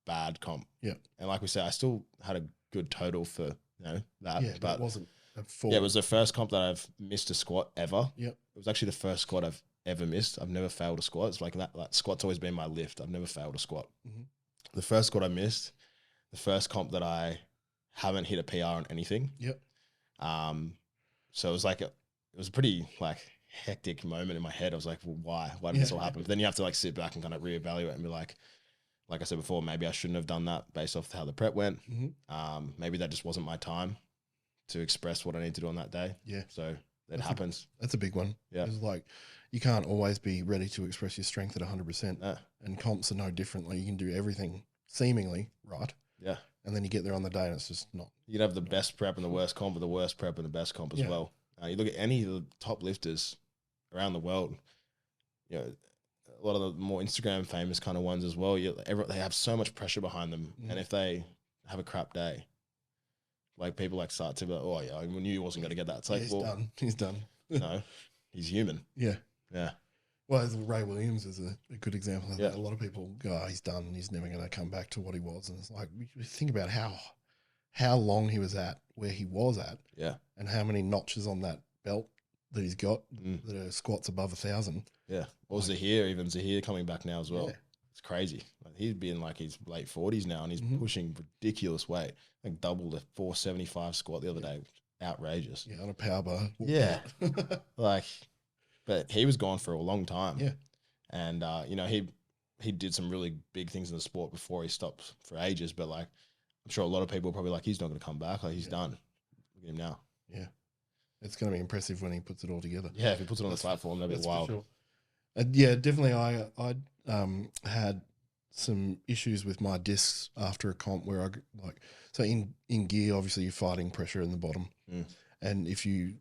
bad comp. Yep. And like we said, I still had a good total for, you know, that. Yeah, but it wasn't a full. Yeah, it was the first comp that I've missed a squat ever. Yep. It was actually the first squat I've ever missed. I've never failed a squat. It's like that squat's always been my lift. I've never failed a squat. Mm-hmm. The first squat I missed, the first comp that I haven't hit a PR on anything. Yep. So it was like it was a pretty like hectic moment in my head. I was like, well, why did this all happen? But then you have to like sit back and kind of reevaluate and be like I said before, maybe I shouldn't have done that based off how the prep went. Mm-hmm. Maybe that just wasn't my time to express what I need to do on that day. Yeah. So it happens. That's a big one. Yeah. It's like you can't always be ready to express your strength at 100%. No. And comps are no different. Like you can do everything seemingly right. Yeah. And then you get there on the day and it's just not. You can have the best prep and the worst comp, or the worst prep and the best comp as well. You look at any of the top lifters around the world, you know, a lot of the more Instagram famous kind of ones as well. They have so much pressure behind them. Mm. And if they have a crap day, like people like start to be like, oh yeah, I knew he wasn't going to get that. It's like, He's done. No, he's human. Yeah. Yeah. Well, Ray Williams is a good example of that. Yeah. A lot of people go, oh, he's done. He's never going to come back to what he was. And it's like, you think about how long he was at where he was at. Yeah. And how many notches on that belt that he's got that are squats above 1,000. Yeah. Or Zahir coming back now as well. Yeah. It's crazy. Like he'd be in like his late 40s now and he's pushing ridiculous weight. I think double the 475 squat the other day. Outrageous. Yeah, on a power bar. Yeah. But he was gone for a long time. Yeah. And, you know, he did some really big things in the sport before he stopped for ages. But like, I'm sure a lot of people are probably like, he's not going to come back. Like he's done. Look at him now. Yeah. It's going to be impressive when he puts it all together. Yeah. If he puts it on the platform, that'd be wild. Sure. Yeah, definitely. I had some issues with my discs after a comp where in gear, obviously you're fighting pressure in the bottom. Mm. And if you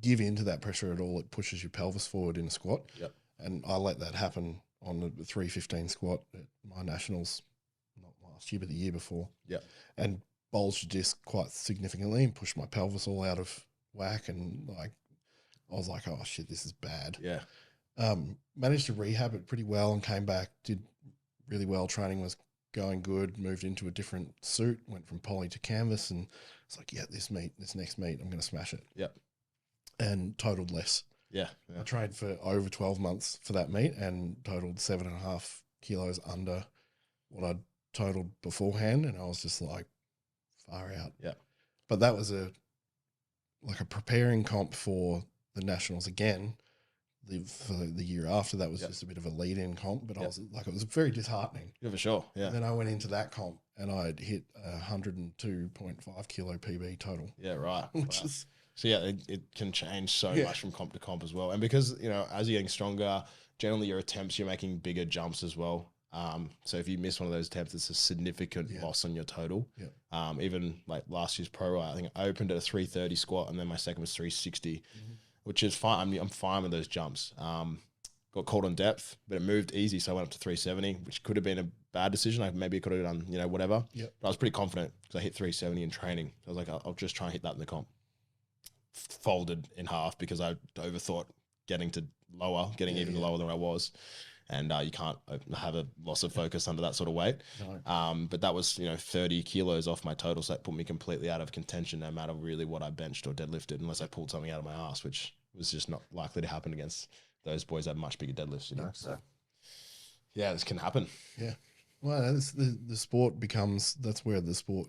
give in to that pressure at all, it pushes your pelvis forward in a squat. Yep. And I let that happen on the 315 squat at my nationals, not last year, but the year before. Yep. And bulged the disc quite significantly and pushed my pelvis all out of whack. And like, I was like, oh shit, this is bad. Yeah. Managed to rehab it pretty well and came back, did really well. Training was going good, moved into a different suit, went from poly to canvas, and it's like, yeah, this next meet, I'm going to smash it. Yep. And totaled less. Yeah. I trained for over 12 months for that meet and totaled 7.5 kilos under what I'd totaled beforehand. And I was just like, far out. Yeah. But that was a preparing comp for the nationals again. For the year after, that was just a bit of a lead-in comp, but I was like, it was very disheartening. Yeah, for sure. Yeah. And then I went into that comp and I'd hit 102.5 kilo PB total. Yeah, right. Which is so yeah, it can change so much from comp to comp as well. And because, you know, as you're getting stronger, generally your attempts, you're making bigger jumps as well. So if you miss one of those attempts, it's a significant loss on your total. Yeah. Even like last year's pro, I think I opened at a 330 squat and then my second was 360. Which is fine. I'm fine with those jumps. Got caught on depth, but it moved easy, so I went up to 370, which could have been a bad decision. Maybe I could have done, you know, whatever. Yep. But I was pretty confident because I hit 370 in training. So I was like, I'll just try and hit that in the comp. Folded in half because I overthought getting even lower than I was. And you can't have a loss of focus under that sort of weight. No. But that was, you know, 30 kilos off my total. So that put me completely out of contention no matter really what I benched or deadlifted unless I pulled something out of my ass, which was just not likely to happen against those boys that have much bigger deadlifts, you know. So, yeah, this can happen. Yeah. Well, the sport becomes, that's where the sport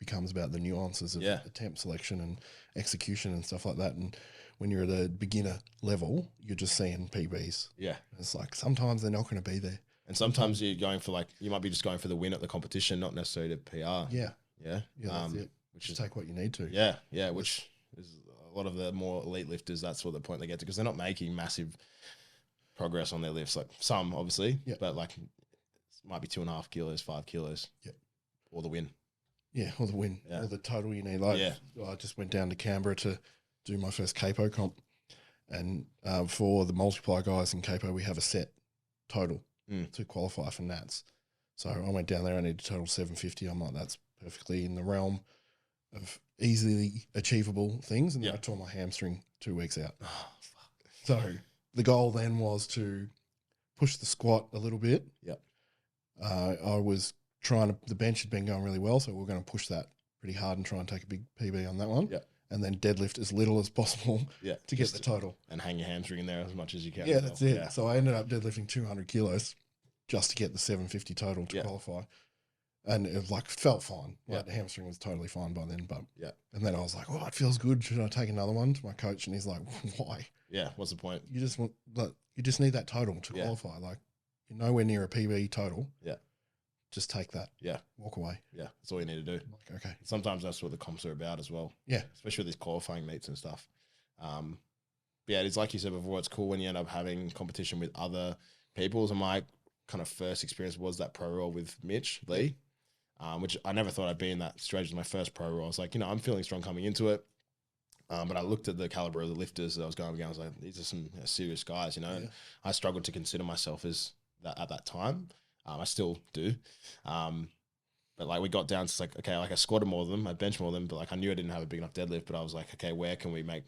becomes about the nuances of attempt selection and execution and stuff like that. And when you're at a beginner level, you're just seeing PBs. Yeah. It's like sometimes they're not going to be there. And sometimes you're going for you might be just going for the win at the competition, not necessarily the PR. Yeah. Yeah. Yeah, that's it. Which just is take what you need to. Yeah. Yeah. Which is a lot of the more elite lifters, that's what the point they get to, because they're not making massive progress on their lifts. Like some, obviously, but like it might be 2.5 kilos, 5 kilos, or the win. Yeah, or the win, or the total you need. Like, I just went down to Canberra to do my first capo comp, and for the multiply guys in capo, we have a set total to qualify for Nats. So I went down there. I needed a total 750. I'm like, that's perfectly in the realm of easily achievable things. And then I tore my hamstring 2 weeks out. Oh, fuck. So the goal then was to push the squat a little bit. Yep. I was trying to, the bench had been going really well, so we are going to push that pretty hard and try and take a big PB on that one. Yeah. And then deadlift as little as possible to get the total. And hang your hamstring in there as much as you can. Yeah, that's it. Yeah. So I ended up deadlifting 200 kilos just to get the 750 total to qualify. And it felt fine. Like the hamstring was totally fine by then. But and then I was like, oh, it feels good. Should I take another one? To my coach, and he's like, why? Yeah, what's the point? You just want, like, you just need that total to qualify. Like, you're nowhere near a PB total. Yeah. Just take that. Yeah. Walk away. Yeah. That's all you need to do. Like, okay. Sometimes that's what the comps are about as well. Yeah. Especially with these qualifying meets and stuff. Yeah, it's like you said before, it's cool when you end up having competition with other people. So my kind of first experience was that pro roll with Mitch Lee, which I never thought I'd be in that situation. My first pro roll. I was like, I'm feeling strong coming into it. But I looked at the caliber of the lifters that I was going against. I was like, these are some serious guys, and I struggled to consider myself as that at that time. I still do. But like we got down to like, okay, like I squatted more than them, I benched more than them, but like I knew I didn't have a big enough deadlift, but I was like, okay, where can we make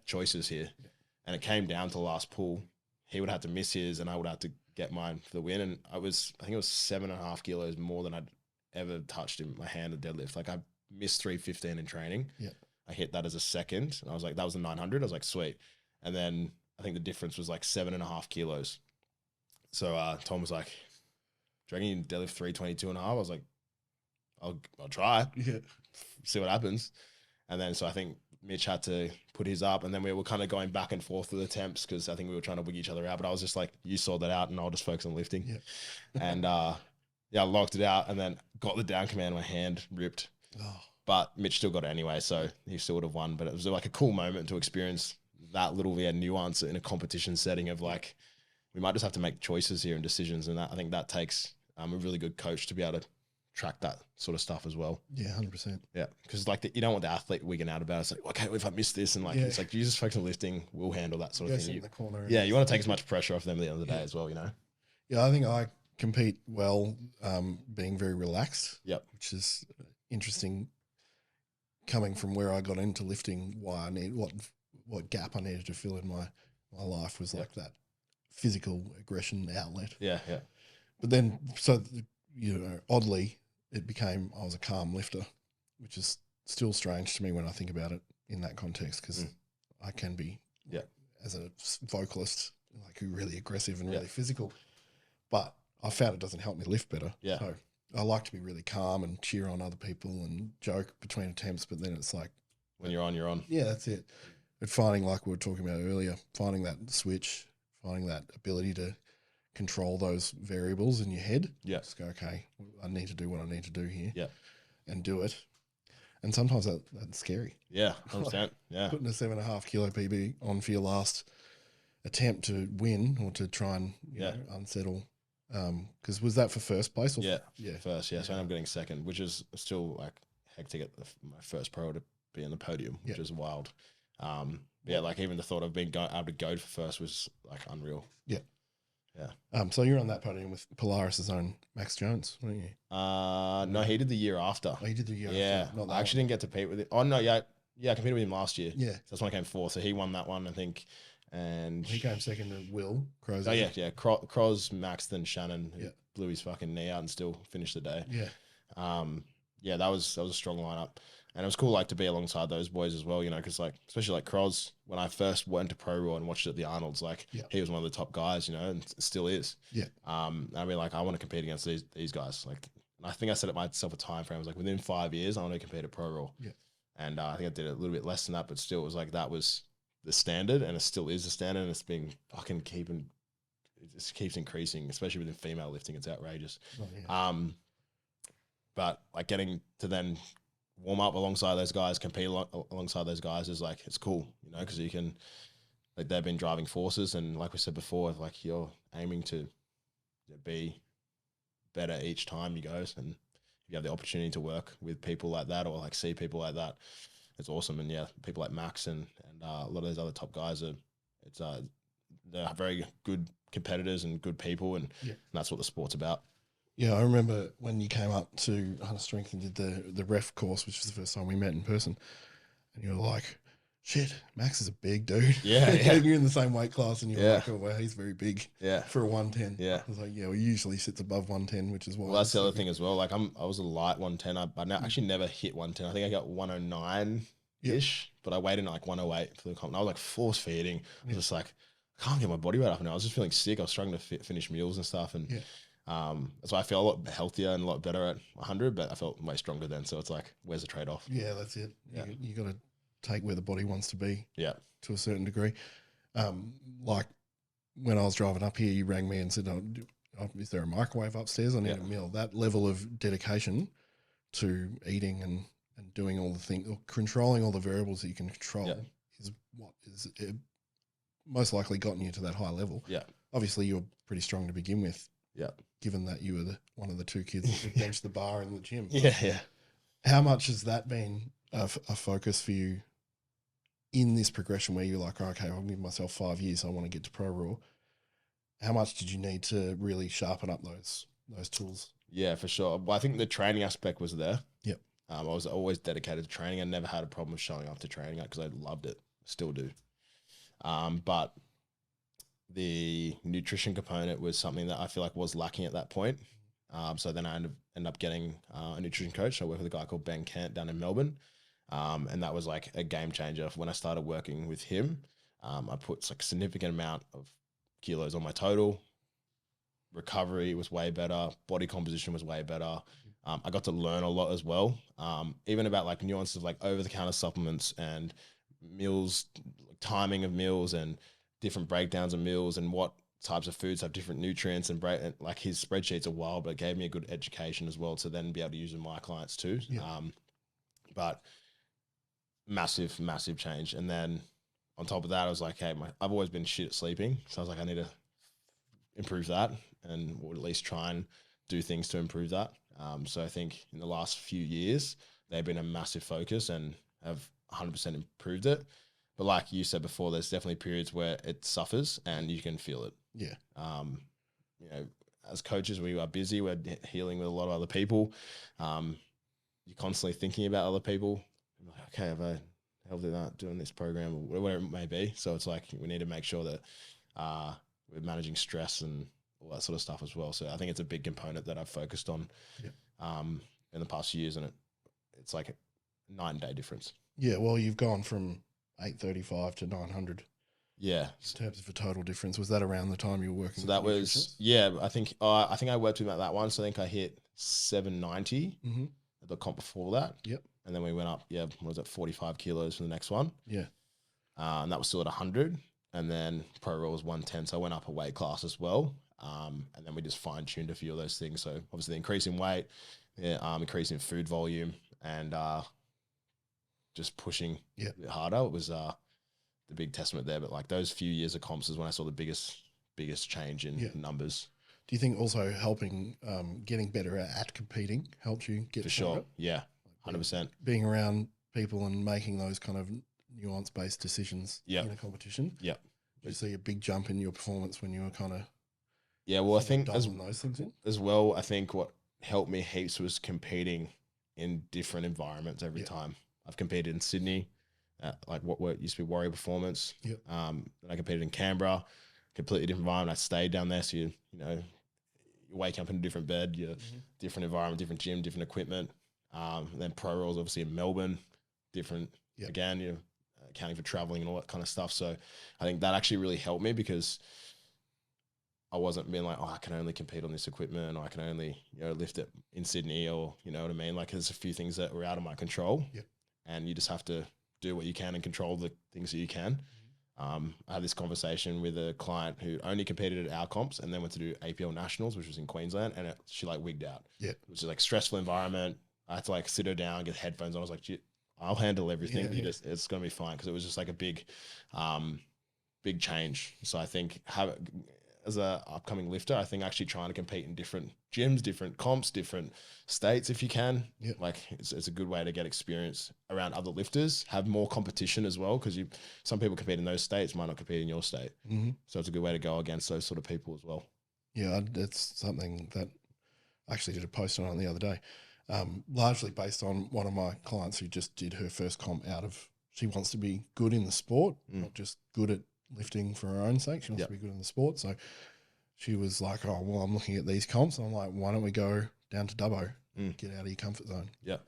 choices here? Yeah. And it came down to the last pull. He would have to miss his and I would have to get mine for the win. And I think it was 7.5 kilos more than I'd ever touched in my hand at deadlift. Like I missed 315 in training. Yeah. I hit that as a second and I was like, that was a 900. I was like, sweet. And then I think the difference was like 7.5 kilos. So Tom was like, do you reckon you can deadlift 322.5? I was like, I'll try. Yeah. See what happens. And then so I think Mitch had to put his up, and then we were kind of going back and forth with attempts because I think we were trying to wig each other out. But I was just like, you sort that out, and I'll just focus on lifting. Yeah. And I locked it out, and then got the down command. My hand ripped, but Mitch still got it anyway, so he still would have won. But it was like a cool moment to experience that little nuance in a competition setting of like, we might just have to make choices here and decisions, and that I think that takes a really good coach to be able to track that sort of stuff as well. Yeah, 100%. Yeah, because like you don't want the athlete wigging out about it. It's like, okay, if I miss this, and like it's like you just focus on lifting, we'll handle that sort of thing. In the corner you want to take as much pressure off them at the end of the day as well, Yeah, I think I compete well, being very relaxed. Yep, which is interesting. Coming from where I got into lifting, why I need what gap I needed to fill in my life was like that physical aggression outlet. Yeah. But then, so oddly, it became I was a calm lifter, which is still strange to me when I think about it in that context, because I can be, as a vocalist, like really aggressive and really physical, but I found it doesn't help me lift better. Yeah. So I like to be really calm and cheer on other people and joke between attempts, but then it's like when you're on, you're on. Yeah, that's it. But finding, like we were talking about earlier, finding that switch, finding that ability to control those variables in your head. Yeah. Just go, okay, I need to do what I need to do here. Yeah. And do it. And sometimes that's scary. Yeah, I understand. Yeah. Putting a 7.5 kilo PB on for your last attempt to win or to try and you know, unsettle. Because was that for first place? Or First. Yeah. So I ended up getting second, which is still like hectic at my first pro to be in the podium, which is wild. Like even the thought of being able to go for first was like unreal. Yeah. Yeah. So you're on that podium with Polaris' own Max Jones, weren't you? No, he did the year after. Oh, he did the year after. Yeah. I actually didn't get to compete with it. Oh no, I competed with him last year. Yeah. So that's when I came fourth. So he won that one, I think. And he came second to Will Crows. Oh yeah. Croz, Max, then Shannon, who blew his fucking knee out and still finished the day. Yeah. That was a strong lineup. And it was cool, like, to be alongside those boys as well, because, like, especially, like, Croz, when I first went to Pro Raw and watched it at the Arnold's, like, he was one of the top guys, and still is. Yeah. I mean, like, I want to compete against these guys. Like, I think I set up myself a time frame. I was like, within 5 years, I want to compete at Pro Raw. Yeah. And I think I did a little bit less than that, but still, it was like, that was the standard, and it still is the standard, and it's been fucking it just keeps increasing, especially within female lifting. It's outrageous. Oh, yeah. But, like, getting to then warm up alongside those guys, compete alongside those guys is like, it's cool, you know, because you can, like, they've been driving forces. And like we said before, like, you're aiming to be better each time you go. And if you have the opportunity to work with people like that, or like see people like that, it's awesome. And yeah, people like Max and a lot of those other top guys they're very good competitors and good people. And that's what the sport's about. Yeah, I remember when you came up to Hunter Strength and did the ref course, which was the first time we met in person, and you were like, shit, Max is a big dude. Yeah, yeah. You're in the same weight class, and you're like, oh, wow, he's very big for a 110. Yeah. I was like, yeah, well, he usually sits above 110, which is why. Well, that's the other thing as well. Like, I was a light 110. I actually never hit 110. I think I got 109-ish, but I weighed in like 108 for the comp. And I was like force feeding. I was just like, I can't get my body weight up. And I was just feeling sick. I was struggling to finish meals and stuff. And so I feel a lot healthier and a lot better at 100, but I felt way stronger then. So it's like, where's the trade-off? Yeah, that's it. Yeah. You got to take where the body wants to be. Yeah. To a certain degree. Like when I was driving up here, you rang me and said, is there a microwave upstairs? I need a meal. That level of dedication to eating and doing all the things, or controlling all the variables that you can control is what is most likely gotten you to that high level. Yeah. Obviously, you're pretty strong to begin with. Yeah. Given that you were one of the two kids that benched the bar in the gym. Yeah, yeah. How much has that been a focus for you in this progression where you're like, oh, okay, I'll give myself 5 years, I want to get to Pro Raw? How much did you need to really sharpen up those tools? Yeah, for sure. Well, I think the training aspect was there. Yep. I was always dedicated to training. I never had a problem with showing up to training because I loved it. Still do. But the nutrition component was something that I feel like was lacking at that point. So then I ended up getting a nutrition coach. I work with a guy called Ben Kent down in Melbourne. And that was like a game changer. When I started working with him, I put like a significant amount of kilos on my total. Recovery was way better. Body composition was way better. I got to learn a lot as well, even about like nuances of like over-the-counter supplements and meals, timing of meals and different breakdowns of meals and what types of foods have different nutrients and like his spreadsheets are wild, but it gave me a good education as well to then be able to use with my clients too. Yeah. But massive, massive change. And then on top of that, I was like, hey, I've always been shit at sleeping. So I was like, I need to improve that and or at least try and do things to improve that. So I think in the last few years, they've been a massive focus and have 100% improved it. But like you said before, there's definitely periods where it suffers and you can feel it. Yeah. You know, as coaches, we are busy. We're healing with a lot of other people. You're constantly thinking about other people. I'm like, okay, have I helped out doing this program or whatever it may be? So it's like we need to make sure that we're managing stress and all that sort of stuff as well. So I think it's a big component that I've focused on in the past few years, and it's like a night and day difference. Yeah, well, you've gone from 835 to 900. Yeah, in terms of a total difference. Was that around the time you were working? So that was I think I worked with him at that one. So I think I hit 790 at the comp before that. Yep. And then we went up. What was it, 45 kilos for the next one? Yeah. And that was still at 100. And then Pro Raw was 110. So I went up a weight class as well. And then we just fine tuned a few of those things. So obviously the increase in weight, increase in food volume, and just pushing a bit harder. It was the big testament there. But like those few years of comps is when I saw the biggest change in numbers. Do you think also helping getting better at competing helped you get for sure? Yeah, 100%. Being around people and making those kind of nuance-based decisions in a competition. Yeah. Did you see a big jump in your performance when you were kind of well, I think those things in? As well, I think what helped me heaps was competing in different environments every time. I've competed in Sydney, like what used to be Warrior Performance. Yep. Then I competed in Canberra, completely different environment. I stayed down there, so you wake up in a different bed, different environment, different gym, different equipment. Then Pro Rolls obviously in Melbourne, different again, accounting for traveling and all that kind of stuff. So I think that actually really helped me because I wasn't being like, I can only compete on this equipment, or I can only lift it in Sydney, or you know what I mean. Like there's a few things that were out of my control, and you just have to do what you can and control the things that you can. I had this conversation with a client who only competed at our comps and then went to do APL Nationals, which was in Queensland, and she like wigged out. Yeah, which is like stressful environment, I had to like sit her down, get headphones on. I was like, I'll handle everything. Yeah. It's gonna be fine, because it was just like a big change. So I think as a upcoming lifter, I think actually trying to compete in different gyms, different comps, different states, if you can, like it's a good way to get experience around other lifters, have more competition as well, because some people compete in those states might not compete in your state. So it's a good way to go against those sort of people as well. Yeah, it's something that I actually did a post on the other day, largely based on one of my clients who just did her first comp she wants to be good in the sport, not just good at lifting for her own sake. She wants to be good in the sport. So she was like, oh, well, I'm looking at these comps. I'm like, why don't we go down to Dubbo, get out of your comfort zone? Yeah.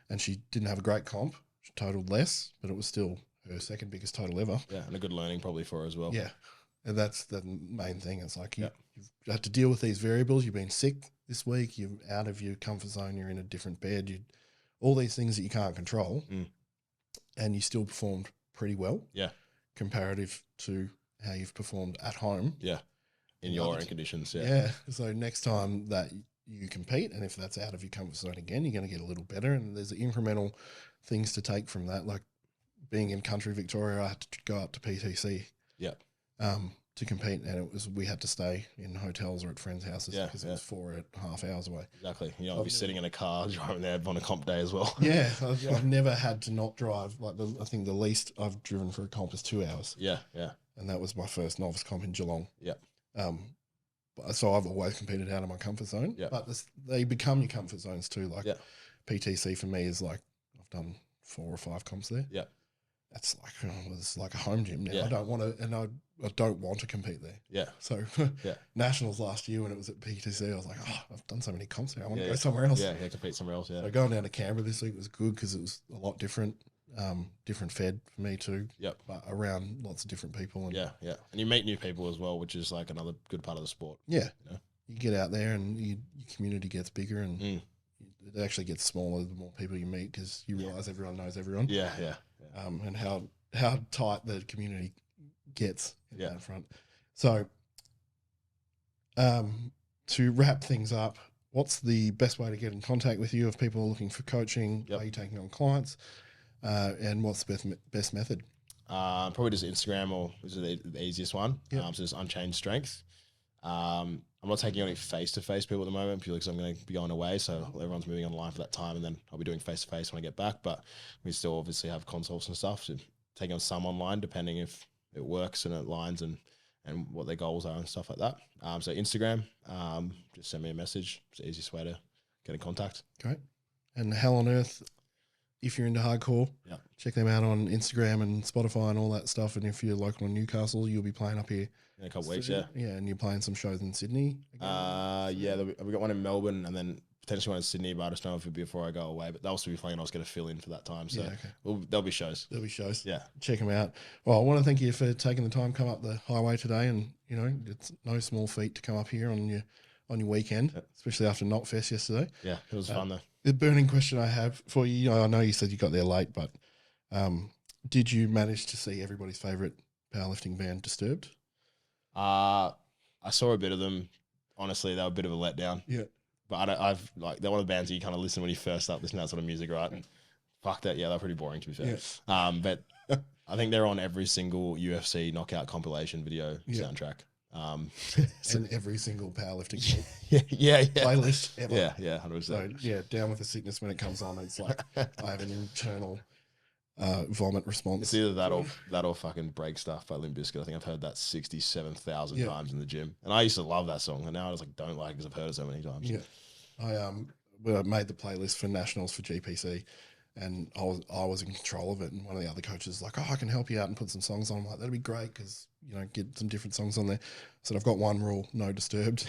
And she didn't have a great comp. She totaled less, but it was still her second biggest total ever. Yeah, and a good learning probably for her as well. Yeah. And that's the main thing. It's like you've had to deal with these variables. You've been sick this week. You're out of your comfort zone. You're in a different bed. All these things that you can't control, and you still performed pretty well. Yeah. Comparative to how you've performed at home. Yeah. In your own conditions. Yeah. Yeah. So next time that you compete, and if that's out of your comfort zone again, you're going to get a little better. And there's incremental things to take from that. Like being in country Victoria, I had to go up to PTC. Yeah. To compete, and we had to stay in hotels or at friends' houses because it was 4.5 hours away. Exactly. You know, I'll be sitting in a car driving there on a comp day as well. Yeah, I've never had to not drive. Like I think the least I've driven for a comp is 2 hours. Yeah, yeah. And that was my first novice comp in Geelong. Yeah. So I've always competed out of my comfort zone. Yeah. But they become your comfort zones too. Like PTC for me is like I've done 4 or 5 comps there. Yeah. That's like it's like a home gym now. Yeah. I don't want to, and I don't want to compete there. Yeah. So nationals last year when it was at PTC, I was like, oh, I've done so many comps here. I want to go somewhere else. Yeah, compete somewhere else. Yeah. So going down to Canberra this week was good because it was a lot different, different fed for me too. Yep. But around lots of different people. And yeah. And you meet new people as well, which is like another good part of the sport. Yeah. You know? You get out there and your community gets bigger and it actually gets smaller the more people you meet because you realize everyone knows everyone. Yeah. And how tight the community gets in that front. So to wrap things up, what's the best way to get in contact with you if people are looking for coaching? Are you taking on clients? And what's the best method? Probably just Instagram, or is it the easiest one? So just Unchained Strength. I'm not taking any face-to-face people at the moment purely because I'm going to be going away. So everyone's moving online for that time, and then I'll be doing face-to-face when I get back. But we still obviously have consults and stuff. So taking on some online, depending if it works and it aligns and what their goals are and stuff like that. So Instagram, just send me a message. It's the easiest way to get in contact. Great. And Hell on Earth, if you're into hardcore, check them out on Instagram and Spotify and all that stuff. And if you're local in Newcastle, you'll be playing up here in a couple weeks. Yeah, and you're playing some shows in Sydney. Again. We got one in Melbourne and then potentially one in Sydney, but I just don't know if it'll be before I go away. But that'll still be fun. I was going to fill in for that time. So there'll be shows. There'll be shows. Yeah. Check them out. Well, I want to thank you for taking the time to come up the highway today. And, you know, it's no small feat to come up here on your weekend, especially after Knotfest yesterday. Yeah, it was fun though. The burning question I have for you, I know you said you got there late, but did you manage to see everybody's favourite powerlifting band, Disturbed? I saw a bit of them. Honestly, they were a bit of a letdown. Yeah. But I've like, they're one of the bands that you kind of listen when you first start listening to that sort of music, right? And fuck that. Yeah, they're pretty boring to be fair. Yeah. But I think they're on every single UFC knockout compilation video soundtrack. And every single powerlifting yeah. playlist ever. Yeah, 100%. So down with the sickness when it comes on. It's like I have an internal vomit response. It's either that or fucking Break Stuff by Limp Bizkit. I think I've heard that 67,000 times in the gym, and I used to love that song, and now I just like don't like it because I've heard it so many times. Yeah, I made the playlist for nationals for GPC, and I was in control of it, and one of the other coaches was like, "Oh, I can help you out and put some songs on." I'm like, "That'd be great because get some different songs on there." I said, "I've got one rule: no Disturbed,"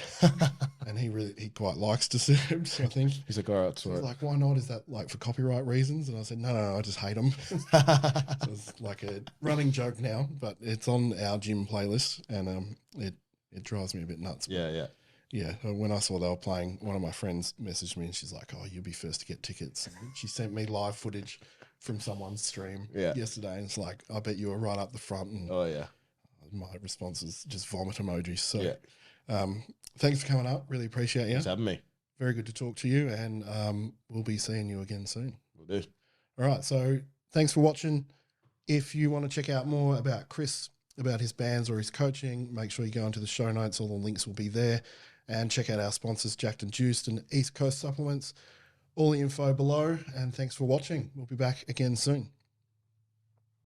and he quite likes Disturbed. So I think he's like, "All right, he's like, why not? Is that like for copyright reasons?" And I said, "No, I just hate them." So it's like a running joke now, but it's on our gym playlist, and it drives me a bit nuts. Yeah, when I saw they were playing, one of my friends messaged me and she's like, "Oh, you'll be first to get tickets." And she sent me live footage from someone's stream yesterday, and it's like, "I bet you were right up the front." And my response is just vomit emojis. So thanks for coming up. Really appreciate you. Thanks for having me. Very good to talk to you, and we'll be seeing you again soon. Will do. All right, so thanks for watching. If you want to check out more about Chris, about his bands or his coaching, make sure you go into the show notes. All the links will be there. And check out our sponsors, Jacked and Juiced and East Coast Supplements. All the info below. And thanks for watching. We'll be back again soon.